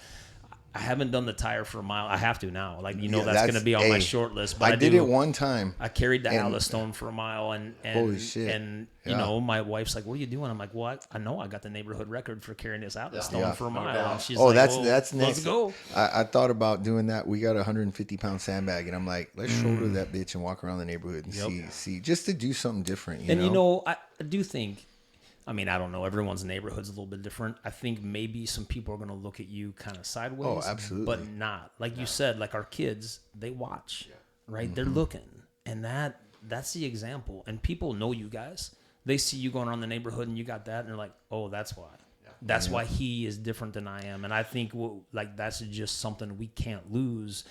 haven't done the tire for a mile. I have to now. Like, you know, that's going to be on my short list. But I did it one time. I carried the Atlas stone for a mile, and holy shit. And you know, my wife's like, "What are you doing?" I'm like, "Well, I know I got the neighborhood record for carrying this Atlas stone for a mile." And she's like, that's next. Let's go. I thought about doing that. We got a 150-pound sandbag, and I'm like, let's shoulder that bitch and walk around the neighborhood and see, just to do something different. You know, I do think. I mean, I don't know. Everyone's neighborhood's a little bit different. I think maybe some people are going to look at you kind of sideways. Oh, absolutely. But not. Like you said, like our kids, they watch, right? Mm-hmm. They're looking. And that's the example. And people know you guys. They see you going around the neighborhood and you got that. And they're like, oh, that's why. Yeah. That's why he is different than I am. And I think that's just something we can't lose.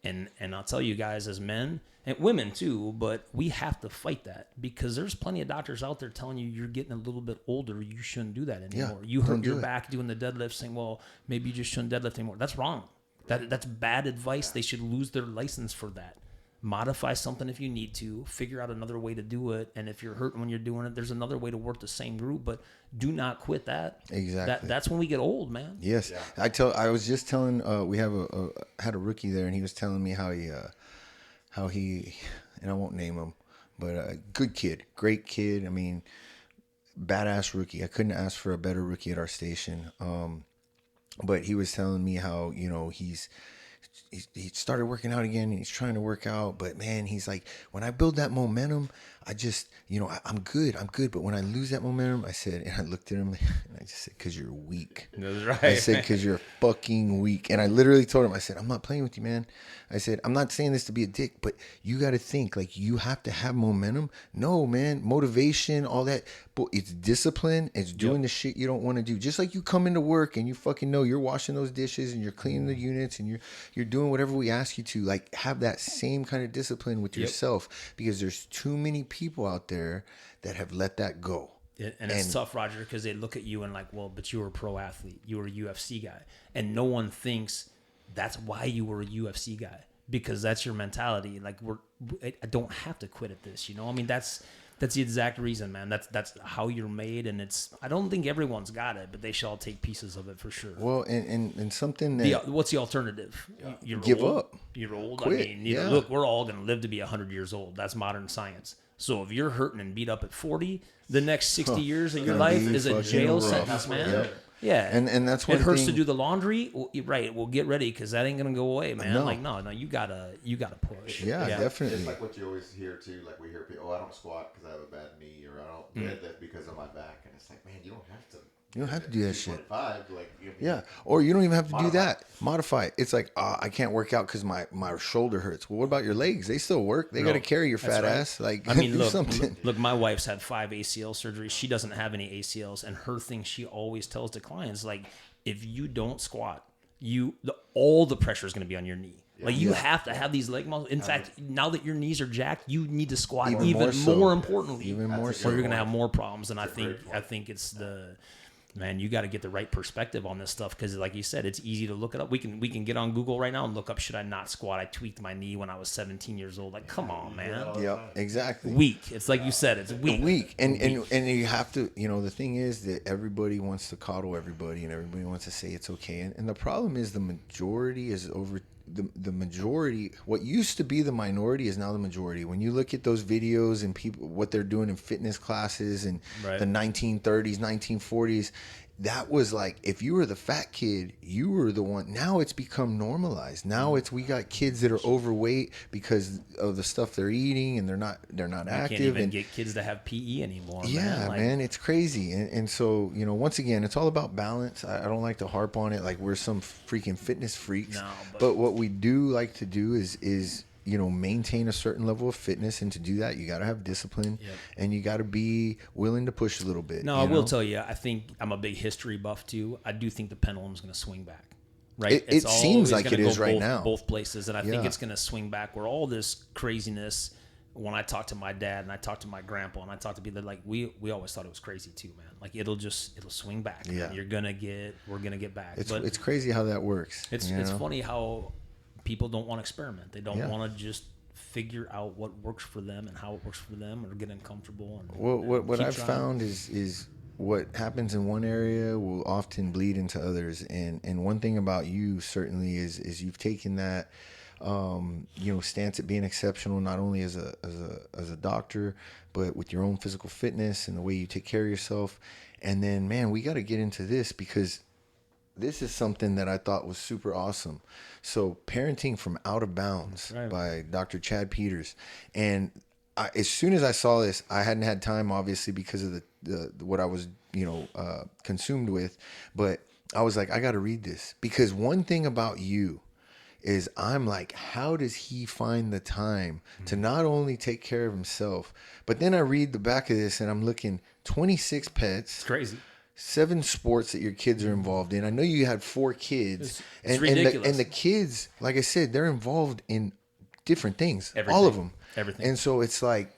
And I'll tell you guys, as men and women too, but we have to fight that, because there's plenty of doctors out there telling you you're getting a little bit older, you shouldn't do that anymore. You hurt your back doing the deadlift, saying, well, maybe you just shouldn't deadlift anymore. That's wrong. That's bad advice. They should lose their license for that. Modify something if you need to. Figure out another way to do it. And if you're hurting when you're doing it, there's another way to work the same group. But do not quit that. Exactly. That's when we get old, man. Yes. Yeah. I was just telling. We had a rookie there, and he was telling me how he, and I won't name him, but good kid, great kid. I mean, badass rookie. I couldn't ask for a better rookie at our station. But he was telling me how, you know, he started working out again, and he's trying to work out, but man, he's like, when I build that momentum, I just, you know, I'm good. But when I lose that momentum, I said, and I looked at him and I just said, because you're weak. That's right. I said, because you're fucking weak. And I literally told him, I said, I'm not playing with you, man. I said, I'm not saying this to be a dick, but you got to think, like, you have to have momentum. No, man, motivation, all that. But it's discipline. It's doing the shit you don't want to do. Just like you come into work and you fucking know you're washing those dishes and you're cleaning the units and you're doing whatever we ask you to. Like, have that same kind of discipline with yourself, because there's too many people out there that have let that go. And it's tough, Roger, because they look at you and like, well, but you were a pro athlete. You were a UFC guy. And no one thinks that's why you were a UFC guy. because that's your mentality. Like I don't have to quit at this, I mean, that's the exact reason, man. That's how you're made, and I don't think everyone's got it, but they should all take pieces of it for sure. Well, and something that what's the alternative? You're give old, up. You're old. Quit. I mean, look, we're all gonna live to be 100 years old. That's modern science. So if you're hurting and beat up at 40, the next 60 years of your life is a jail sentence, man. Yep. Yeah, and that's what it hurts to do the laundry. Well, right, well, get ready because that ain't gonna go away, man. No. Like, no, you gotta push. Yeah, definitely. It's like what you always hear too. Like we hear people, I don't squat because I have a bad knee, or I don't deadlift because of my back, and it's like, man, you don't have to. You don't have to do that shit. Yeah, or you don't even have to do that. Modify it. It's like, I can't work out because my shoulder hurts. Well, what about your legs? They still work. They got to carry your fat ass. Like, I mean, do look, something. Look, my wife's had 5 ACL surgeries. She doesn't have any ACLs, and her thing she always tells the clients, like, if you don't squat, all the pressure is going to be on your knee. Like, you have to have these leg muscles. In fact, now that your knees are jacked, you need to squat even more importantly. Even more so. Or you're going to have more problems. And I think it's man, you got to get the right perspective on this stuff because, like you said, it's easy to look it up. We can get on Google right now and look up, should I not squat? I tweaked my knee when I was 17 years old. Like, come on, man. Yeah, exactly. Weak. It's like you said, it's weak. Weak. And you have to, the thing is that everybody wants to coddle everybody and everybody wants to say it's okay. And the problem is the majority is over. The majority, what used to be the minority is now the majority. When you look at those videos and people, what they're doing in fitness classes and the 1930s, 1940s, that was like, if you were the fat kid, you were the one. Now it's become normalized. Now we got kids that are overweight because of the stuff they're eating and they're not active. Can't even get kids to have PE anymore. Yeah, man, it's crazy. And so, once again, it's all about balance. I don't like to harp on it like we're some freaking fitness freaks. No, but what we do like to do is maintain a certain level of fitness, and to do that, you got to have discipline, and you got to be willing to push a little bit. No, I will tell you, I think I'm a big history buff too. I do think the pendulum's going to swing back. Right? It seems like it is right now. Both places, and I think it's going to swing back. Where all this craziness, when I talk to my dad and I talk to my grandpa and I talk to people, like we always thought it was crazy too, man. Like it'll swing back. Yeah, we're gonna get back. It's crazy how that works. It's funny how people don't want to experiment. They don't want to just figure out what works for them and how it works for them, or get uncomfortable. And, what I've found is what happens in one area will often bleed into others. And one thing about you certainly is you've taken that stance at being exceptional, not only as a doctor, but with your own physical fitness and the way you take care of yourself. And then, man, we got to get into this because this is something that I thought was super awesome. So, Parenting from Out of Bounds by Dr. Chad Peters. And as soon as I saw this, I hadn't had time, obviously, because of the what I was, consumed with. But I was like, I got to read this, because one thing about you is I'm like, how does he find the time to not only take care of himself, but then I read the back of this and I'm looking 26 pets. It's crazy. 7 sports that your kids are involved in. I know you had 4 kids. It's ridiculous. And the kids, like I said, they're involved in different things. Everything. All of them. Everything. And so it's like,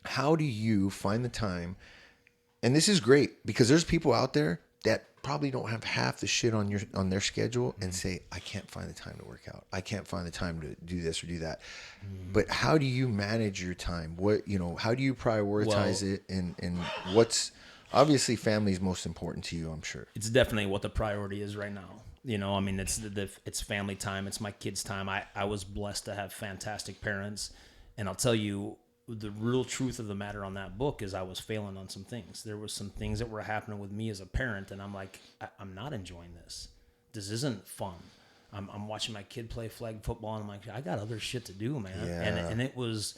how do you find the time? And this is great because there's people out there that probably don't have half the shit on their schedule and say, I can't find the time to work out. I can't find the time to do this or do that. But how do you manage your time? How do you prioritize it? And what's obviously family is most important to you, I'm sure. It's definitely what the priority is right now. I mean, it's family time. It's my kids' time. I was blessed to have fantastic parents. And I'll tell you, the real truth of the matter on that book is I was failing on some things. There was some things that were happening with me as a parent, and I'm like, I'm not enjoying this. This isn't fun. I'm watching my kid play flag football, and I'm like, I got other shit to do, man. Yeah. And it was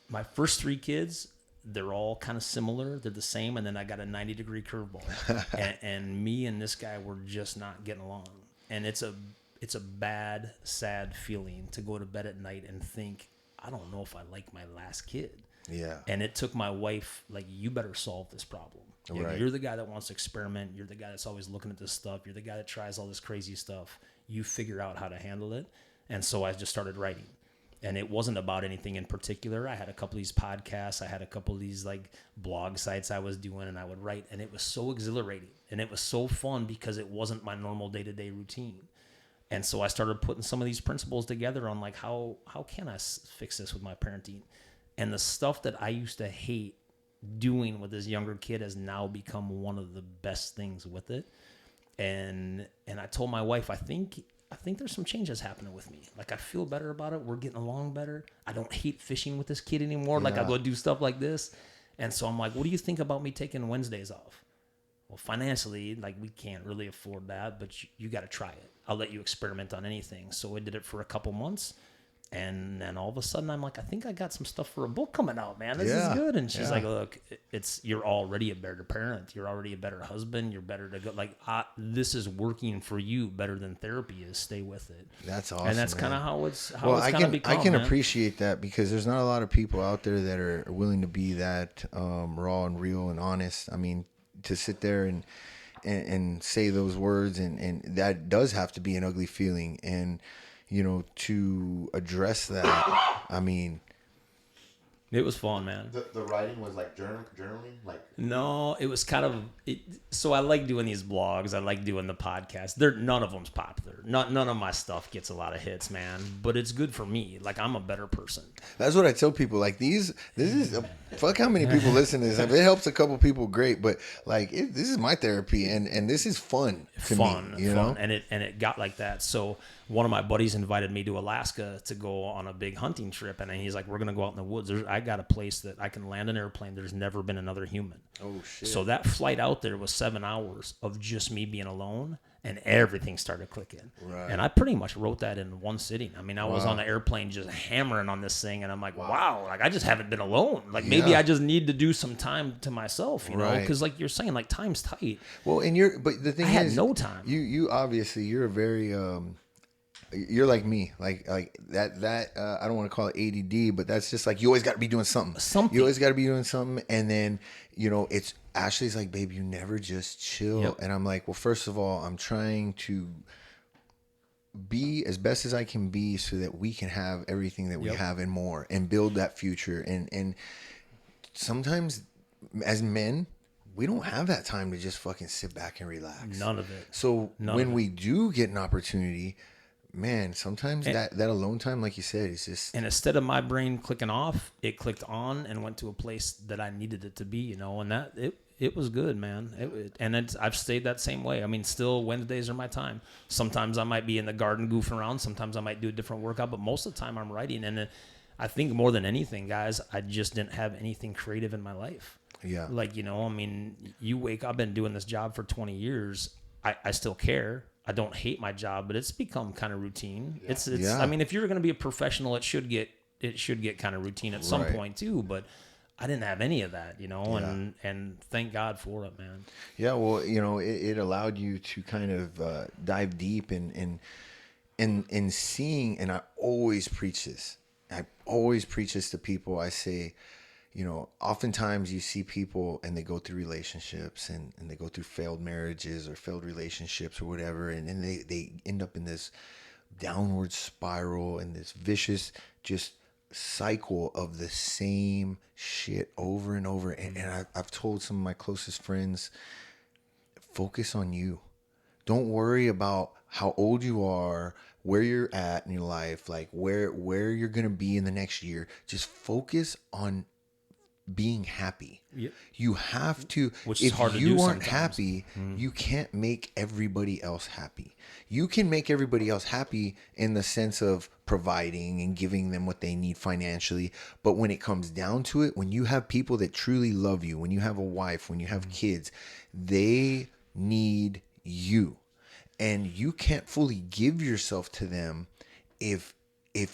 my first 3 kids. They're all kind of similar. They're the same. And then I got a 90-degree curveball. and me and this guy were just not getting along. And it's a bad, sad feeling to go to bed at night and think, I don't know if I like my last kid. Yeah. And it took my wife, like, you better solve this problem. Right. You're the guy that wants to experiment. You're the guy that's always looking at this stuff. You're the guy that tries all this crazy stuff. You figure out how to handle it. And so I just started writing. And it wasn't about anything in particular. I had a couple of these podcasts. I had a couple of these like blog sites I was doing, and I would write. And it was so exhilarating. And it was so fun because it wasn't my normal day-to-day routine. And so I started putting some of these principles together on like, how can I fix this with my parenting? And the stuff that I used to hate doing with this younger kid has now become one of the best things with it. And I told my wife, I think there's some changes happening with me. Like, I feel better about it. We're getting along better. I don't hate fishing with this kid anymore. Like, I go do stuff like this. And so I'm like, what do you think about me taking Wednesdays off? Well, financially, like, we can't really afford that, but you got to try it. I'll let you experiment on anything. So I did it for a couple months. And then all of a sudden, I'm like, I think I got some stuff for a book coming out, man. This is good. And she's like, look, you're already a better parent. You're already a better husband. You're better to go. Like, this is working for you better than therapy is. Stay with it. That's awesome. And that's kind of how it's I kind of become. I can man. appreciate that, because there's not a lot of people out there that are willing to be that raw and real and honest. I mean, to sit there and say those words, and that does have to be an ugly feeling. And you know, to address that, I mean, it was fun, man. The writing was like journaling, like. No, it was kind of. So I like doing these blogs. I like doing the podcast. None of them's popular. None of my stuff gets a lot of hits, man. But it's good for me. Like, I'm a better person. That's what I tell people. Like, this is fuck how many people listen to this. If it helps a couple people, great. But like, this is my therapy, and this is fun to me. You know, and it got like that. So one of my buddies invited me to Alaska to go on a big hunting trip, and he's like, "We're gonna go out in the woods. I got a place that I can land an airplane. There's never been another human." Oh shit! So that flight out there was 7 hours of just me being alone, and everything started clicking. Right. And I pretty much wrote that in one sitting. I mean, I was on the airplane just hammering on this thing, and I'm like, wow, like, I just haven't been alone. Like, maybe I just need to do some time to myself, you know? Because like you're saying, like, time's tight. Well, but the thing I is, had no time. You obviously, you're a very you're like me, like that. I don't want to call it ADD, but that's just like, you always got to be doing something. You always got to be doing something, and then you know, it's Ashley's like, babe, you never just chill. And I'm like, well, first of all, I'm trying to be as best as I can be so that we can have everything that we have and more, and build that future. And sometimes as men, we don't have that time to just fucking sit back and relax. None of it. So when we do get an opportunity, man, sometimes that alone time, like you said, is just. And instead of my brain clicking off, it clicked on and went to a place that I needed it to be, you know, and that it was good, man. I've stayed that same way. I mean, still Wednesdays are my time. Sometimes I might be in the garden goofing around. Sometimes I might do a different workout, but most of the time I'm writing. And I think more than anything, guys, I just didn't have anything creative in my life. Yeah. Like, you know, I mean, I've been doing this job for 20 years. I still care. I don't hate my job, but it's become kind of routine. Yeah. I mean, if you're going to be a professional, it should get kind of routine at some point too, but I didn't have any of that, you know, and thank God for it, man. Yeah. Well, you know, it allowed you to kind of dive deep in seeing, and I always preach this. I always preach this to people. I say, you know, oftentimes you see people and they go through relationships and they go through failed marriages or failed relationships or whatever. And then they end up in this downward spiral and this vicious just cycle of the same shit over and over. And I've told some of my closest friends, focus on you. Don't worry about how old you are, where you're at in your life, like where you're going to be in the next year. Just focus on being happy. Yep. You have to, which is hard to do. If you aren't happy, you can't make everybody else happy. You can make everybody else happy in the sense of providing and giving them what they need financially. But when it comes down to it, when you have people that truly love you, when you have a wife, when you have kids, they need you. And you can't fully give yourself to them if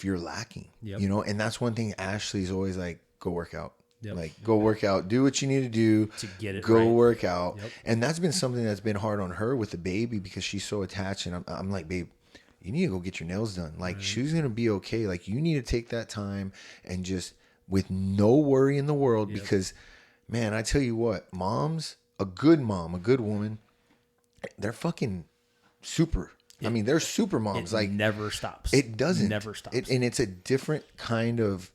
you're lacking. You know, and that's one thing Ashley's always like, go work out. Yep. Like, go work out, do what you need to do to get it. Go work out. Yep. And that's been something that's been hard on her with the baby, because she's so attached. And I'm like, babe, you need to go get your nails done. Like, she's going to be okay. Like, you need to take that time and just with no worry in the world, because, man, I tell you what, moms, a good mom, a good woman, they're fucking super. I mean, they're super moms. It never stops. It doesn't. Never stops. And it's a different kind of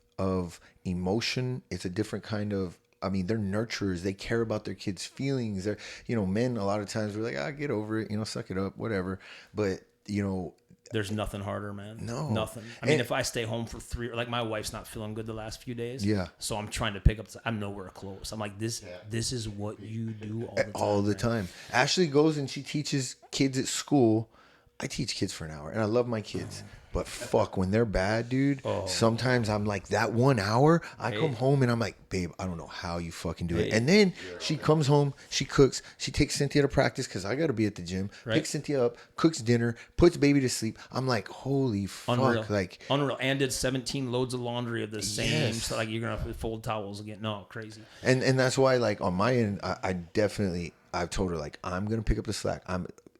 emotion. It's a different kind of, I mean, they're nurturers. They care about their kids' feelings. They're, you know, men, a lot of times we're like, get over it, you know, suck it up, whatever. But, you know, There's nothing harder, man. No. Nothing. I mean, if I stay home for 3, like my wife's not feeling good the last few days. Yeah. So I'm trying to pick up. I'm nowhere close. I'm like, this is what you do all the time. All the time. Ashley goes and she teaches kids at school. I teach kids for an hour and I love my kids. But fuck, when they're bad, dude, sometimes I'm like, that 1 hour, I come home and I'm like, babe, I don't know how you fucking do it. And then she comes home, she cooks, she takes Cynthia to practice because I got to be at the gym, picks Cynthia up, cooks dinner, puts baby to sleep. I'm like, holy fuck. Unreal. Like, Unreal. And did 17 loads of laundry of the same. So like you're going to fold towels again. No, crazy. And that's why, like, on my end, I've told her, like, I'm going to pick up the slack.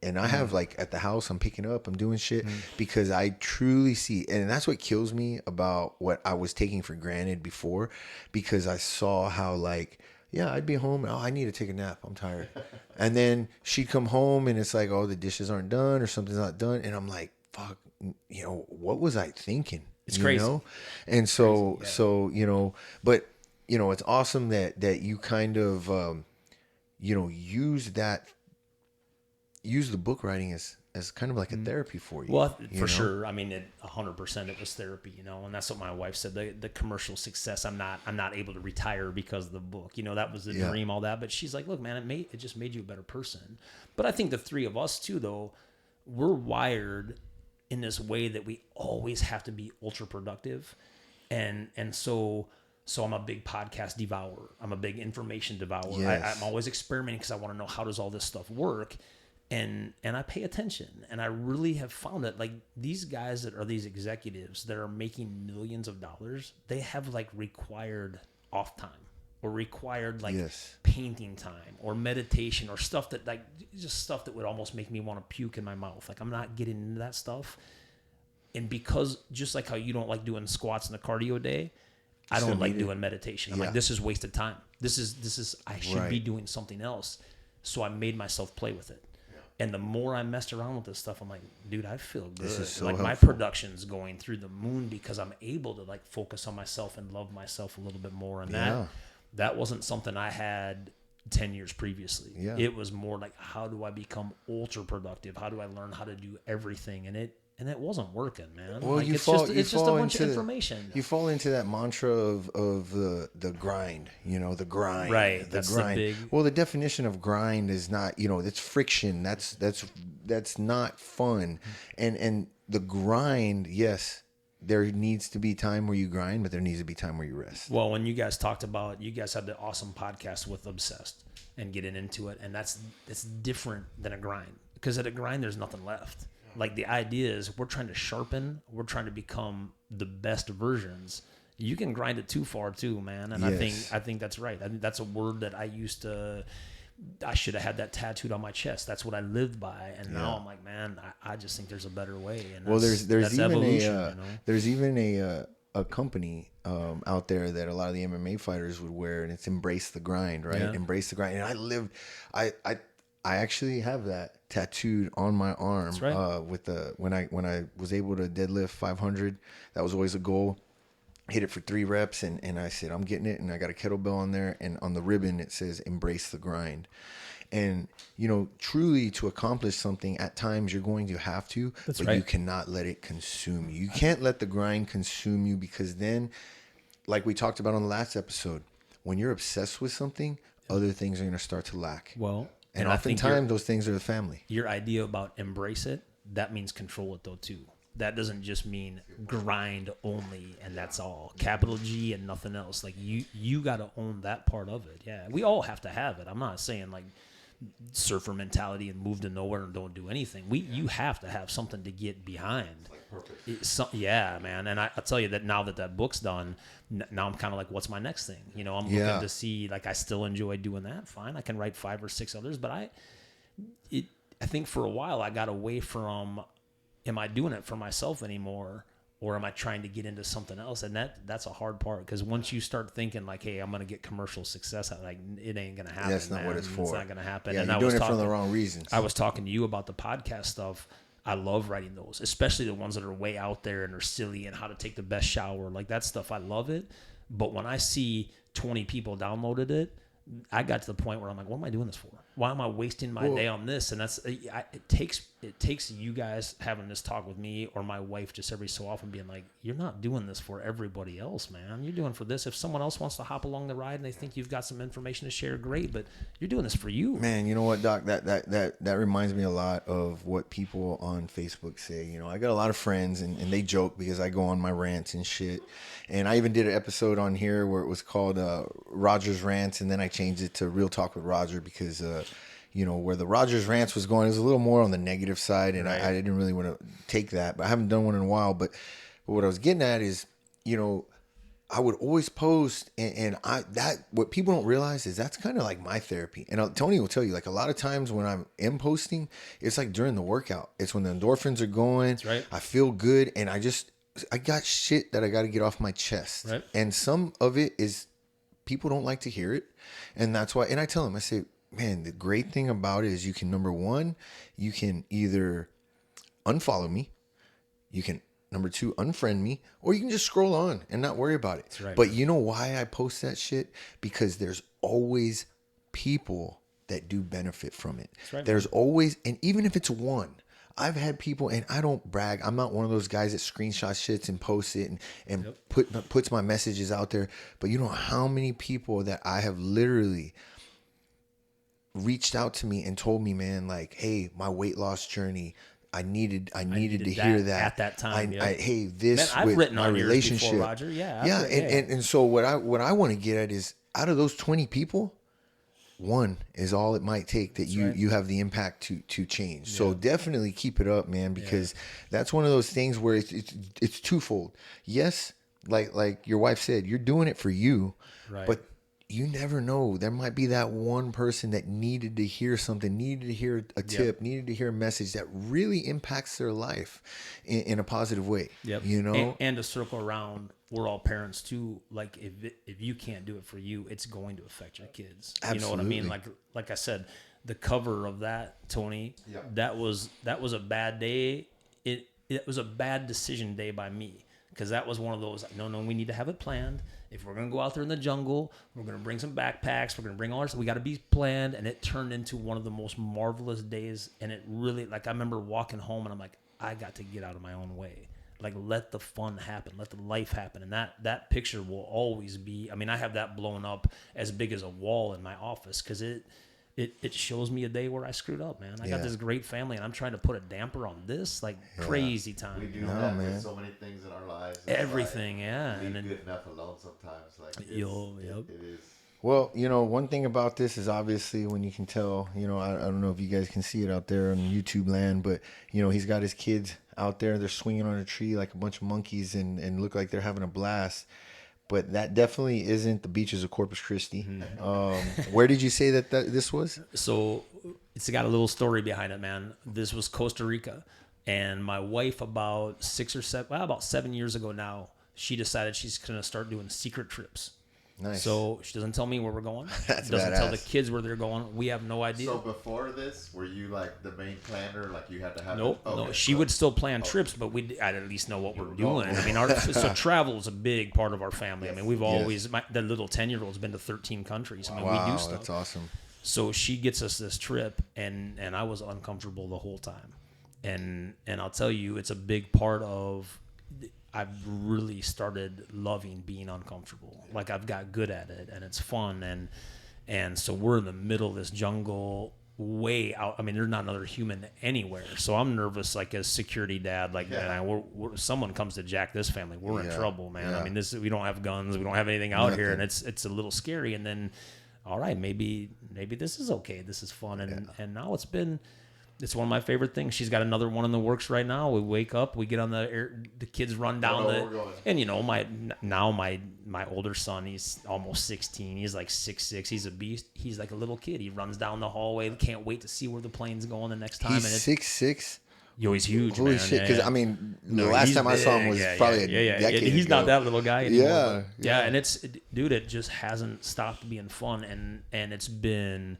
And I have, like, at the house, I'm picking up, I'm doing shit because I truly see, and that's what kills me about what I was taking for granted before, because I saw how, like, yeah, I'd be home, and, I need to take a nap, I'm tired. And then she'd come home and it's like, the dishes aren't done or something's not done. And I'm like, fuck, what was I thinking? It's crazy. And so, but, it's awesome that you kind of, use the book writing as kind of like a therapy for you. Well, for sure. I mean, 100% it was therapy, and that's what my wife said. The commercial success, I'm not able to retire because of the book. That was the dream, all that. But she's like, look, man, it just made you a better person. But I think the three of us too, though, we're wired in this way that we always have to be ultra productive, and so I'm a big podcast devourer. I'm a big information devourer. Yes. I'm always experimenting because I want to know how does all this stuff work. And I pay attention, and I really have found that, like, these guys that are these executives that are making millions of dollars, they have like required off time or required like painting time or meditation or stuff that, like, just stuff that would almost make me want to puke in my mouth. Like, I'm not getting into that stuff. And because just like how you don't like doing squats in a cardio day, I don't like doing meditation. I'm like, this is wasted time. This is I should be doing something else. So I made myself play with it. And the more I messed around with this stuff, I'm like, dude, I feel good. This is so like helpful. My production's going through the moon because I'm able to, like, focus on myself and love myself a little bit more. And that wasn't something I had 10 years previously. Yeah. It was more like, how do I become ultra productive? How do I learn how to do everything? And it wasn't working, man. Well, like, it's just a bunch of information. You fall into that mantra of the grind, the grind. Right. The grind. Well, the definition of grind is not, it's friction. That's not fun. And the grind, yes, there needs to be time where you grind, but there needs to be time where you rest. Well, when you guys had the awesome podcast with Obsessed and getting into it, and that's different than a grind, because at a grind there's nothing left. Like, the idea is we're trying to sharpen, we're trying to become the best versions. You can grind it too far too, man. And I think that's right. I think that's a word that I should have had that tattooed on my chest. That's what I lived by. And now I'm like, man, I just think there's a better way. And there's even a company out there that a lot of the MMA fighters would wear, and it's Embrace the Grind, right? Yeah. Embrace the Grind. And I actually have that tattooed on my arm. That's right. When I was able to deadlift 500, that was always a goal. Hit it for 3 reps, and I said, I'm getting it, and I got a kettlebell on there, and on the ribbon it says Embrace the Grind. And truly, to accomplish something, at times you're going to have to, you cannot let it consume you. You can't let the grind consume you, because then, like we talked about on the last episode, when you're obsessed with something, other things are going to start to lack. Well, and oftentimes those things are the family. Your idea about embrace it, that means control it though too. That doesn't just mean grind only and that's all. Capital G and nothing else. Like, you got to own that part of it. Yeah, we all have to have it. I'm not saying like surfer mentality and move to nowhere and don't do anything. You have to have something to get behind. Yeah, man. And I'll tell you that now that book's done, now I'm kind of like, what's my next thing? I'm looking to see, like, I still enjoy doing that. Fine, I can write 5 or 6 others, but I think for a while I got away from, am I doing it for myself anymore, or am I trying to get into something else? And that's a hard part, because once you start thinking like, hey, I'm going to get commercial success, like, it ain't going to happen. That's not what it's for. It's not going to happen. Yeah, and you're doing it for the wrong reasons. I was talking to you about the podcast stuff. I love writing those, especially the ones that are way out there and are silly, and how to take the best shower. Like, that stuff, I love it. But when I see 20 people downloaded it, I got to the point where I'm like, what am I doing this for? Why am I wasting my day on this? And it takes it takes you guys having this talk with me or my wife just every so often being like, you're not doing this for everybody else, man. You're doing for this. If someone else wants to hop along the ride and they think you've got some information to share, great, but you're doing this for you. Man, you know what, Doc? That reminds me a lot of what people on Facebook say. You know, I got a lot of friends and they joke because I go on my rants and shit. And I even did an episode on here where it was called Roger's Rants, and then I changed it to Real Talk with Roger because you know, where the Rogers Rants was going, it was a little more on the negative side, and I didn't really want to take that, but I haven't done one in a while. But what I was getting at is, you know, I would always post, and what people don't realize is that's kind of like my therapy. And Tony will tell you, like, a lot of times when I'm posting, it's like during the workout. It's when the endorphins are going. That's right. I feel good, and I got shit that I got to get off my chest. Right. And some of it is people don't like to hear it, and that's why. And I tell them, I say, man, the great thing about it is you can, number one, you can either unfollow me, you can, number two, unfriend me, or you can just scroll on and not worry about it. That's right. But you know why I post that shit? Because there's always people that do benefit from it. That's right, there's always, and even if it's one, I've had people, and I don't brag. I'm not one of those guys that screenshot shits and posts it and puts my messages out there. But you know how many people that I have literally reached out to me and told me, man, like, hey, my weight loss journey, I needed to hear that at that time. hey, this, man, I've with written my on relationship, before, Roger. Yeah, and so what I want to get at is, out of those 20 people, one is all it might take that you have the impact to change. So definitely keep it up, man, because that's one of those things where it's twofold. Yes, like your wife said, you're doing it for you, right? But you never know. There might be that one person that needed to hear something, needed to hear a tip, needed to hear a message that really impacts their life in a positive way. Yep. You know, and to circle around, we're all parents too. Like if you can't do it for you, it's going to affect your kids. Absolutely. You know what I mean? Like I said, the cover of that, Tony, that was a bad day. It was a bad decision day by me, because that was one of those, no, we need to have it planned. If we're going to go out there in the jungle, we're going to bring some backpacks, we're going to bring all our stuff, we got to be planned. And it turned into one of the most marvelous days. And it really, like, I remember walking home and I'm like, I got to get out of my own way. Like, let the fun happen, let the life happen. And that picture will always be, I mean, I have that blown up as big as a wall in my office, because it shows me a day where I screwed up, man. I got this great family, and I'm trying to put a damper on this, like, crazy time. We do that with so many things in our lives. Everything, like, and then good enough alone sometimes. Like, it is. Well, you know, one thing about this is, obviously, when you can tell, you know, I don't know if you guys can see it out there on YouTube land, but, you know, he's got his kids out there. They're swinging on a tree like a bunch of monkeys and look like they're having a blast. But that definitely isn't the beaches of Corpus Christi. Mm-hmm. Where did you say that this was? So it's got a little story behind it, man. This was Costa Rica. And my wife, about 7 years ago now, she decided she's going to start doing secret trips. Nice. So she doesn't tell me where we're going. That's doesn't badass. tell the kids where they're going. We have no idea. So before this, were you like the main planner? Like you had to have? Nope. No, she would still plan trips, but I'd at least know what we're doing. I mean, so travel is a big part of our family. I mean, we've always, the little 10-year-old's been to 13 countries. I mean, we do stuff. That's awesome. So she gets us this trip, and I was uncomfortable the whole time. And I'll tell you, it's a big part of, I've really started loving being uncomfortable. Like, I've got good at it, and it's fun. And so we're in the middle of this jungle, way out. I mean, there's not another human anywhere. So I'm nervous, like, as security dad, like, man, someone comes to jack this family, we're in trouble, man. I mean, we don't have guns, we don't have anything out here, and it's a little scary. And then, all right, maybe this is okay. This is fun. And now it's one of my favorite things. She's got another one in the works right now. We wake up, we get on the kids run down and, you know, my older son, he's almost 16. He's like 6'6". He's a beast. He's like a little kid. He runs down the hallway. Can't wait to see where the plane's going the next time. He's 6'6". Yo, he's huge. Holy man. shit! Because I mean, the last time I saw him was probably a decade He's ago. not that little guy anymore. Yeah. And it just hasn't stopped being fun, and it's been,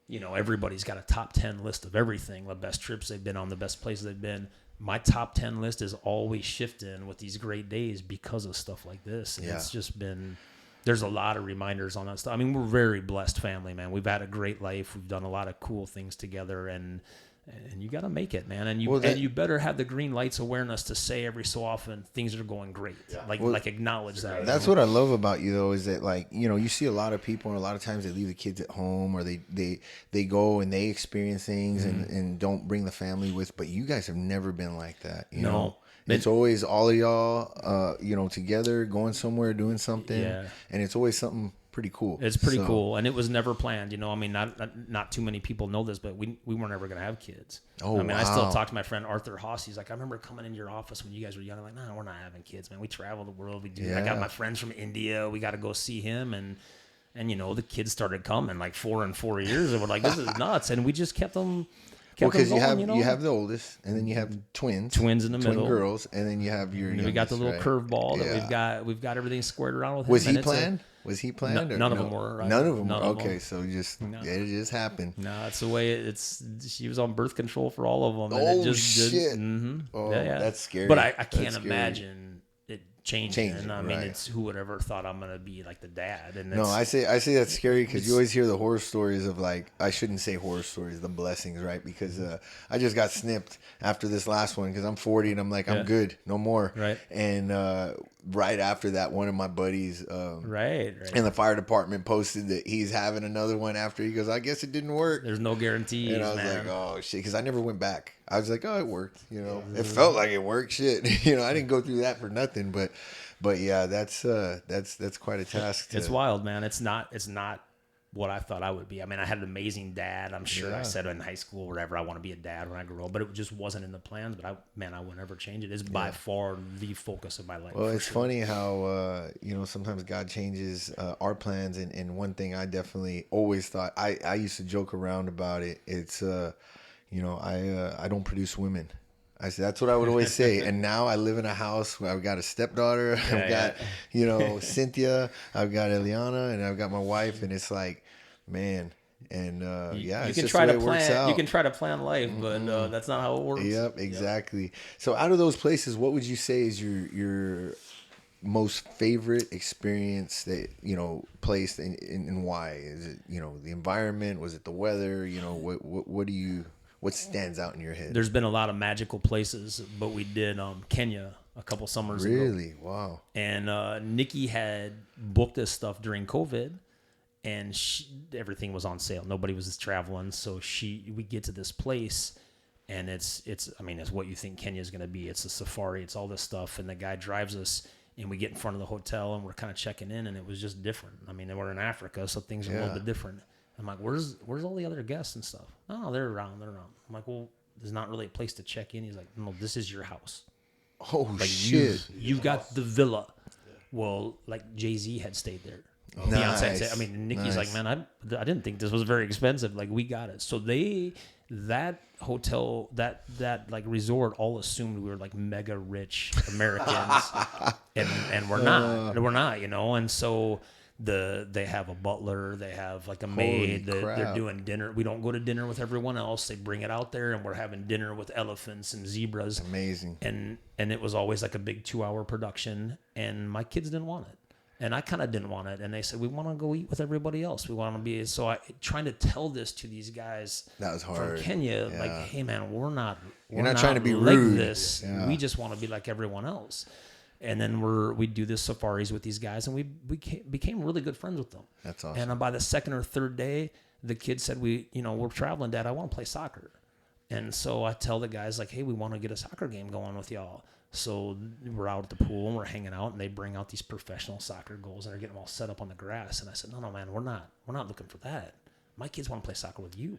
you know, everybody's got a top 10 list of everything, the best trips they've been on, the best places they've been. My top 10 list is always shifting with these great days because of stuff like this. And it's just been, there's a lot of reminders on that stuff. I mean, we're a very blessed family, man. We've had a great life. We've done a lot of cool things together, and and you got to make it, man. And you better have the green lights awareness to say every so often things are going great. Yeah. Like acknowledge that. That's what I love about you though, is that like, you know, you see a lot of people, and a lot of times they leave the kids at home, or they go and they experience things and don't bring the family with. But you guys have never been like that. You know? It's always all of y'all, you know, together, going somewhere, doing something, and it's always something pretty cool. It's pretty cool, and it was never planned. You know, I mean, not too many people know this, but we weren't ever gonna have kids. Oh, I mean, I still talk to my friend Arthur Haas. He's like, I remember coming into your office when you guys were young. I'm like, no, we're not having kids, man. We travel the world. We do. Yeah. I got my friends from India. We got to go see him, and you know, the kids started coming like 4 and 4 years, and we're like, this is nuts, and we just kept them. Well, because you have the oldest, and then you have twins in the middle, twin girls, and then you have your. And we got the little curveball that we've got everything squared around with him. Was he planned? None of them were. Right? None of them. Okay, so it just happened. No, it's the way she was on birth control for all of them. And it just shit! Oh, that's scary. But I can't imagine it changing. And I mean, it's who would ever thought I'm gonna be like the dad. And no, I say that's scary because you always hear the horror stories of, like, I shouldn't say horror stories, the blessings, right? Because I just got snipped after this last one because I'm 40 and I'm like, I'm good, no more. Right. And right after that, one of my buddies right in the fire department posted that he's having another one after. He goes, I guess it didn't work. There's no guarantees, and I was like, oh shit, because I never went back. I was like, oh, it worked, you know. It felt like it worked. Shit, you know, I didn't go through that for nothing. But yeah, that's quite a task. It's wild, man. It's not what I thought I would be. I mean, I had an amazing dad. I'm sure I said in high school or whatever, I want to be a dad when I grow up, but it just wasn't in the plans. But I would never change it. It's by far the focus of my life. Well, it's funny how, you know, sometimes God changes our plans. And one thing I definitely always thought, I used to joke around about it. It's, you know, I don't produce women. I said, that's what I would always say. And now I live in a house where I've got a stepdaughter. I've got, you know, Cynthia. I've got Eliana, and I've got my wife. And it's like, man. And you it's can just try the way to it works out. You can try to plan life, but that's not how it works. Yep, exactly. Yep. So out of those places, what would you say is your most favorite experience that, you know, place, and why? Is it, you know, the environment? Was it the weather? You know, what stands out in your head? There's been a lot of magical places, but we did Kenya a couple summers ago. Really? Wow. And Nikki had booked this stuff during COVID, and everything was on sale. Nobody was traveling, so we get to this place, and it's what you think Kenya is going to be. It's a safari. It's all this stuff, and the guy drives us, and we get in front of the hotel, and we're kind of checking in, and it was just different. I mean, we're in Africa, so things are a little bit different. I'm like, where's all the other guests and stuff? Oh, they're around. I'm like, well, there's not really a place to check in. He's like, no, this is your house. Oh, like, shit. You've got the villa. Well, like Jay-Z had stayed there. Oh, nice. I mean, Nikki's like, man, I didn't think this was very expensive. Like, we got it. So that hotel, that like resort, all assumed we were like mega rich Americans, and we're not, you know. And so they have a butler, they have like a maid, they're doing dinner. We don't go to dinner with everyone else. They bring it out there, and we're having dinner with elephants and zebras. Amazing. And it was always like a big 2-hour production, and my kids didn't want it. And I kind of didn't want it. And they said, we want to go eat with everybody else. We want to be. So I trying to tell this to these guys that was hard. From Kenya, like, hey, man, we're not trying to be like rude. This. Yeah. We just want to be like everyone else. And then we do this safaris with these guys, and we became really good friends with them. That's awesome. And by the second or third day, the kids said, we're traveling, Dad. I want to play soccer. And so I tell the guys, like, hey, we want to get a soccer game going with y'all. So we're out at the pool and we're hanging out, and they bring out these professional soccer goals, and they're getting them all set up on the grass. And I said, no, man, we're not looking for that. My kids want to play soccer with you.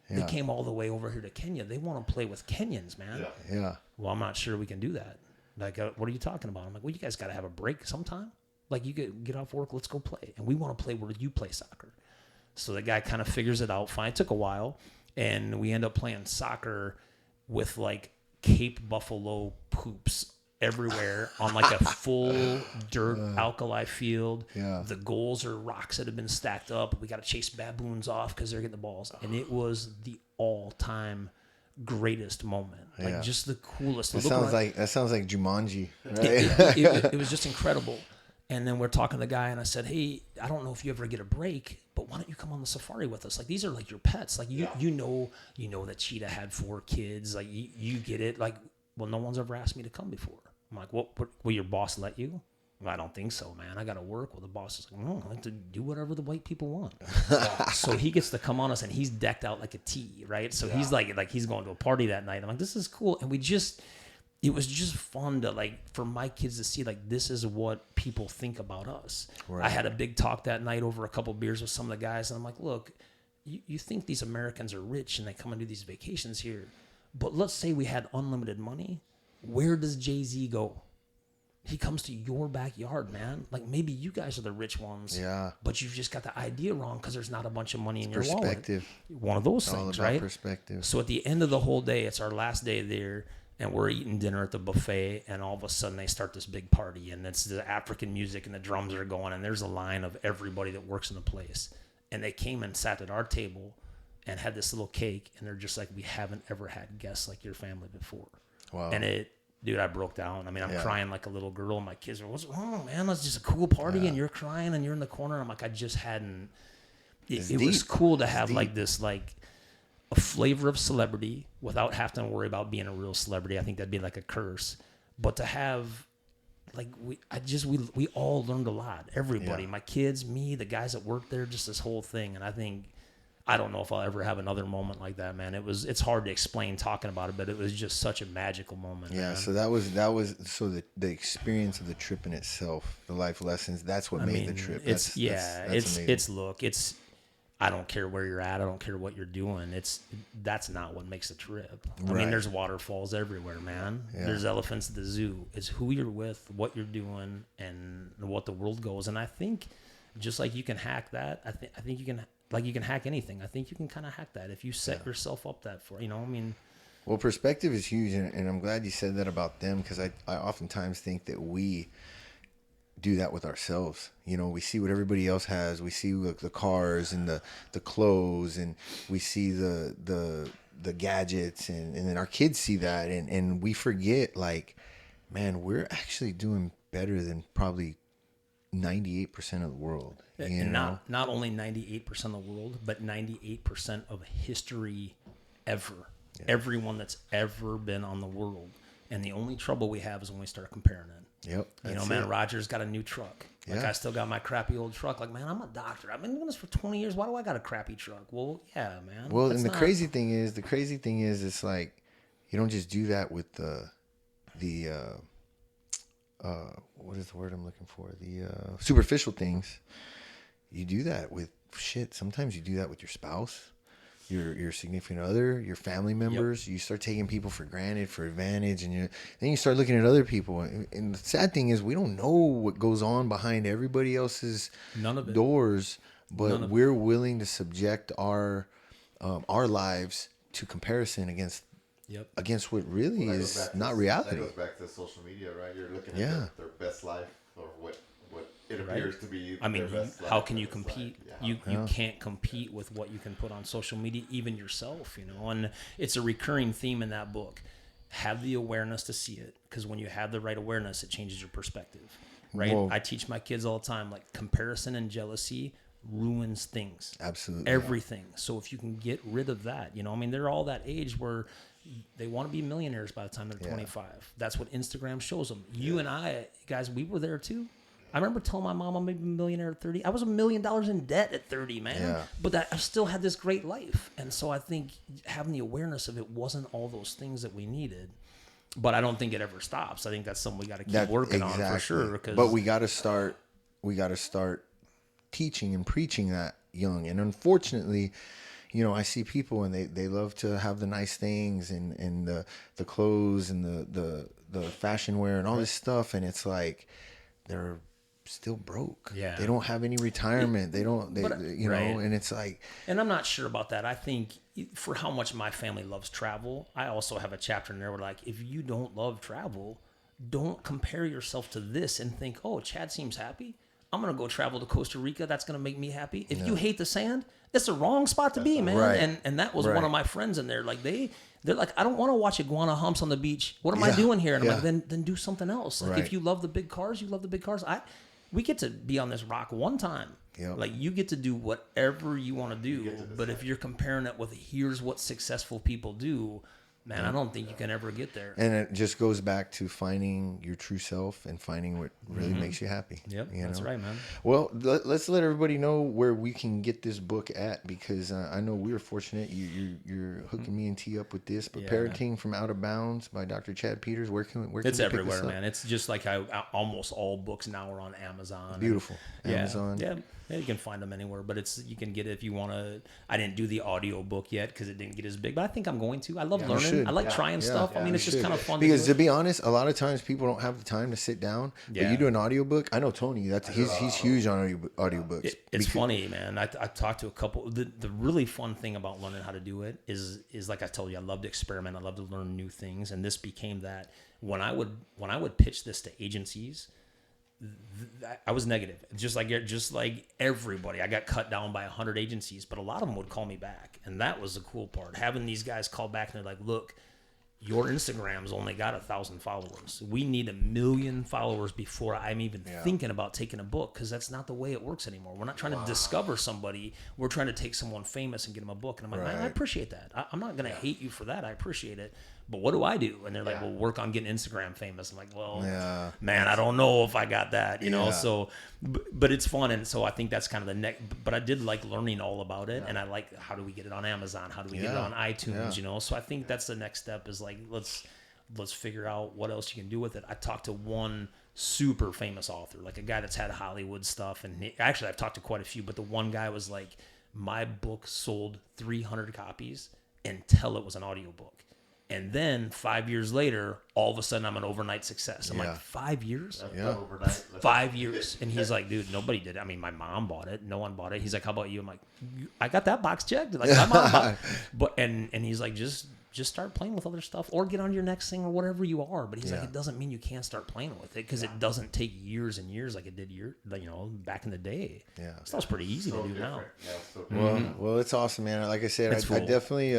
Yeah. They came all the way over here to Kenya. They want to play with Kenyans, man. Yeah. Well, I'm not sure we can do that. Like, what are you talking about? I'm like, well, you guys got to have a break sometime. Like, you get off work, let's go play. And we want to play where you play soccer. So the guy kind of figures it out. Fine. It took a while. And we end up playing soccer with like Cape Buffalo poops everywhere on like a full dirt alkali field. Yeah. The goals are rocks that have been stacked up. We got to chase baboons off because they're getting the balls. And it was the all-time greatest moment. Like, just the coolest. That sounds like Jumanji, right? It was just incredible. And then we're talking to the guy, and I said, hey, I don't know if you ever get a break, but why don't you come on the safari with us? Like, these are like your pets. Like, you know that cheetah had 4 kids. Like, you get it. Like, well, no one's ever asked me to come before. I'm like, what will your boss let you? Well, I don't think so, man. I got to work. Well, the boss is like, no, I like to do whatever the white people want. So he gets to come on us, and he's decked out like a T, right? So he's like he's going to a party that night. I'm like, this is cool. And it was just fun to, like, for my kids to see, like, this is what people think about us. Right. I had a big talk that night over a couple beers with some of the guys, and I'm like, look, you think these Americans are rich and they come and do these vacations here, but let's say we had unlimited money. Where does Jay-Z go? He comes to your backyard, man. Like, maybe you guys are the rich ones, but you've just got the idea wrong because there's not a bunch of money in your wallet. Perspective. One of those things, right? Perspective. So at the end of the whole day, it's our last day there, and we're eating dinner at the buffet, and all of a sudden they start this big party, and it's the African music, and the drums are going, and there's a line of everybody that works in the place. And they came and sat at our table and had this little cake, and they're just like, we haven't ever had guests like your family before. Wow. And dude, I broke down. I mean, I'm crying like a little girl, and my kids are, what's wrong, man? It's just a cool party, and you're crying, and you're in the corner. I'm like, I just hadn't. It was cool to have like this, like, a flavor of celebrity without having to worry about being a real celebrity. I think that'd be like a curse. But to have, like, we all learned a lot. Everybody, my kids, me, the guys that worked there, just this whole thing. And I don't know if I'll ever have another moment like that, man. It's hard to explain talking about it, but it was just such a magical moment. Yeah. Man. So that was so the experience of the trip in itself, the life lessons. That's what made the trip. That's amazing. I don't care where you're at. I don't care what you're doing. That's not what makes a trip. I mean, there's waterfalls everywhere, man. Yeah. There's elephants at the zoo. It's who you're with, what you're doing, and what the world goes. And I think just like you can hack that, I think you can hack anything. I think you can kind of hack that if you set yourself up that for, I mean. Well, perspective is huge, and I'm glad you said that about them, because I oftentimes think that we do that with ourselves. We see what everybody else has. We see the cars and the clothes, and we see the gadgets, and then our kids see that, and we forget, like, man, we're actually doing better than probably 98% of the world. And not only 98% of the world, but 98% of history ever. Yeah. Everyone that's ever been on the world. And the only trouble we have is when we start comparing it. Yep. Man, Roger's got a new truck. Like, I still got my crappy old truck. Like, man, I'm a doctor. I've been doing this for 20 years. Why do I got a crappy truck? Well, yeah, man. Well, and the crazy thing is, it's like, you don't just do that with the what is the word I'm looking for? The superficial things. You do that with shit. Sometimes you do that with your spouse, your significant other, your family members. Yep. You start taking people for granted, for advantage, and then you start looking at other people. And the sad thing is, we don't know what goes on behind everybody else's doors, but we're willing to subject our lives to comparison against what really is not reality. That goes back to social media, right? You're looking at their best life, or what it appears to be. I mean, how can you compete? You can't compete with what you can put on social media, even yourself, And it's a recurring theme in that book. Have the awareness to see it, because when you have the right awareness, it changes your perspective, right? Whoa. I teach my kids all the time, like, comparison and jealousy ruins things. Absolutely. Everything. So if you can get rid of that, I mean, they're all that age where they want to be millionaires by the time they're 25. That's what Instagram shows them. You and I, guys, we were there too. I remember telling my mom I'm maybe a millionaire at 30. I was $1 million in debt at 30, man. Yeah. But I still had this great life. And so I think having the awareness of it wasn't all those things that we needed. But I don't think it ever stops. I think that's something we got to keep working on for sure. But we got to start teaching and preaching that young. And unfortunately, I see people, and they love to have the nice things and the clothes and the fashion wear and all this stuff. And it's like, they're still broke. Yeah. They don't have any retirement. And it's like, and I'm not sure about that. I think for how much my family loves travel, I also have a chapter in there where, like, if you don't love travel, don't compare yourself to this and think, oh, Chad seems happy, I'm going to go travel to Costa Rica. That's going to make me happy. If you hate the sand, it's the wrong spot to be, man. Right. And that was one of my friends in there. Like, they're like, I don't want to watch iguana humps on the beach. What am I doing here? And I'm like, then do something else. Like, if you love the big cars, you love the big cars. we get to be on this rock one time. Yep. Like you get to do whatever you want to do, but if you're comparing it with here's what successful people do, man, I don't think you can ever get there. And it just goes back to finding your true self and finding what really makes you happy. Yep, that's right, man. Well, let's let everybody know where we can get this book at, because I know we were fortunate. You're hooking me and T up with this. But Parenting from Out of Bounds by Dr. Chad Peters. Where can it's we everywhere, pick this up? man. It's just like how almost all books now are on Amazon. Beautiful. Amazon. Yeah, you can find them anywhere, but you can get it if you want to. I didn't do the audio book yet because it didn't get as big, but I think I'm going to. I love learning. I like trying stuff. I mean, it's just kind of fun. Because to be honest, a lot of times people don't have the time to sit down. But you do an audiobook. I know Tony. He's huge on audiobooks. It's funny, man. I talked to a couple. The really fun thing about learning how to do it is like I told you, I love to experiment. I love to learn new things, and this became that. When I would pitch this to agencies, I was negative, just like everybody. I got cut down by 100 agencies, but a lot of them would call me back, and that was the cool part. Having these guys call back and they're like, "Look, your Instagram's only got 1,000 followers. We need 1 million followers before I'm even thinking about taking a book, because that's not the way it works anymore. We're not trying to discover somebody. We're trying to take someone famous and get them a book." And I'm like, "Man, I appreciate that. I'm not gonna hate you for that. I appreciate it. But what do I do?" And they're like, "Well, work on getting Instagram famous." I'm like, "Well, man, I don't know if I got that, you know." So, but it's fun, and so I think that's kind of the next. But I did like learning all about it, and I like, how do we get it on Amazon? How do we get it on iTunes? You know, so I think that's the next step, is like, let's figure out what else you can do with it. I talked to one super famous author, like a guy that's had Hollywood stuff, and actually I've talked to quite a few, but the one guy was like, my book sold 300 copies until it was an audiobook. And then 5 years later, all of a sudden, I'm an overnight success. I'm like, 5 years? Overnight. 5 years. And he's like, "Dude, nobody did it. I mean, my mom bought it. No one bought it." He's like, "How about you?" I'm like, "I got that box checked." Like, my mom bought it. But, and he's like, just start playing with other stuff, or get on your next thing, or whatever you are. But he's like, it doesn't mean you can't start playing with it, because it doesn't take years and years like it did back in the day. Yeah. Stuff's pretty easy to do now. Yeah, so cool. Well, it's awesome, man. Like I said, I definitely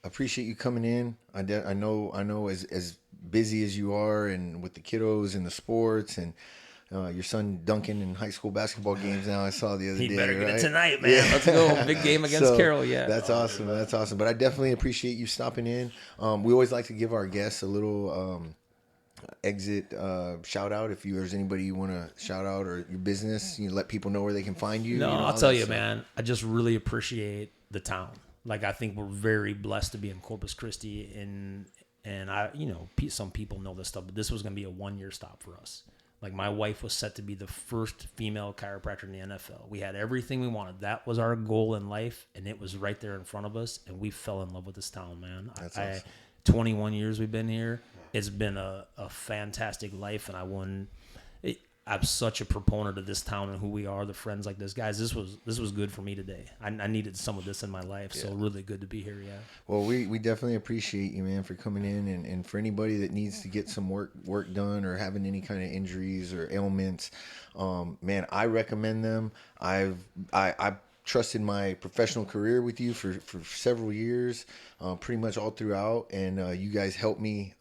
appreciate you coming in. I know as busy as you are, and with the kiddos and the sports, and your son Duncan in high school basketball games now, I saw the other day. He better get it tonight, man. Let's go. Big game against Carroll. Yeah. That's awesome. That's awesome. But I definitely appreciate you stopping in. We always like to give our guests a little exit shout out. If there's anybody you want to shout out, or your business, you let people know where they can find you. No, I'll tell you, man. I just really appreciate the town. Like, I think we're very blessed to be in Corpus Christi, and I, some people know this stuff, but this was going to be a 1-year stop for us. Like, my wife was set to be the first female chiropractor in the NFL. We had everything we wanted. That was our goal in life, and it was right there in front of us, and we fell in love with this town, man. That's awesome. 21 years we've been here. It's been a fantastic life, and I'm such a proponent of this town and who we are, the friends like this. Guys, this was good for me today. I needed some of this in my life, so really good to be here, Well, we definitely appreciate you, man, for coming in, and for anybody that needs to get some work done, or having any kind of injuries or ailments, man, I recommend them. I've trusted my professional career with you for several years, pretty much all throughout, and you guys helped me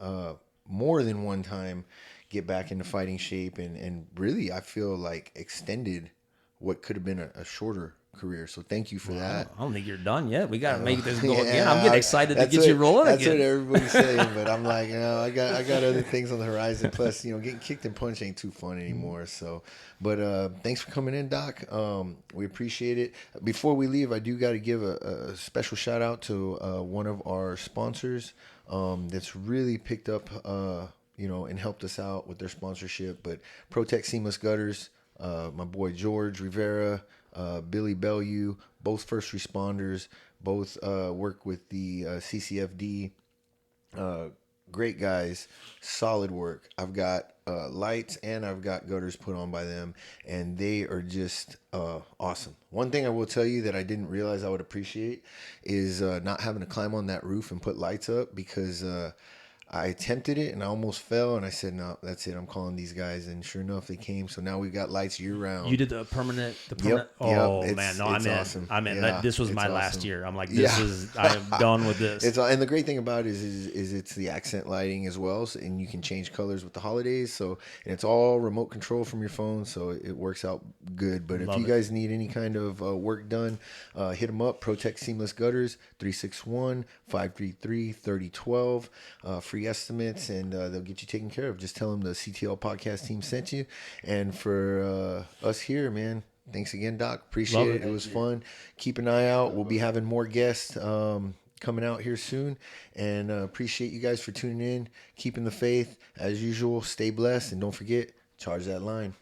more than one time get back into fighting shape, and really, I feel like extended what could have been a shorter career. So thank you for that. I don't think you're done yet. We got to make this go again. I'm getting excited to get you rolling again. That's what everybody's saying, but I'm like, I got other things on the horizon. Plus, getting kicked and punched ain't too fun anymore. So, but thanks for coming in, Doc. We appreciate it. Before we leave, I do got to give a special shout out to one of our sponsors that's really picked up and helped us out with their sponsorship. But Protect Seamless Gutters, my boy George Rivera, Billy Bellew, both first responders, both work with the CCFD. Great guys, solid work. I've got lights and I've got gutters put on by them, and they are just awesome. One thing I will tell you that I didn't realize I would appreciate is not having to climb on that roof and put lights up, because I attempted it and I almost fell, and I said, no, that's it. I'm calling these guys, and sure enough, they came. So now we've got lights year round. You did the permanent. Yep. Oh Yep. man, no, it's I'm in. awesome. I'm in. Yeah, This was my awesome. last year. I'm like, this is. I am done with this. And the great thing about it is it's the accent lighting as well, so, and you can change colors with the holidays. So, and it's all remote control from your phone, so it works out good. But if you guys need any kind of work done, hit them up. Protect Seamless Gutters 361-533-3012. Free estimates, and they'll get you taken care of. Just tell them the CTL podcast team sent you. And for us here, man, thanks again, Doc. Appreciate it. It was fun. Keep an eye out. We'll be having more guests coming out here soon. And appreciate you guys for tuning in, keeping the faith. As usual, stay blessed. And don't forget, charge that line.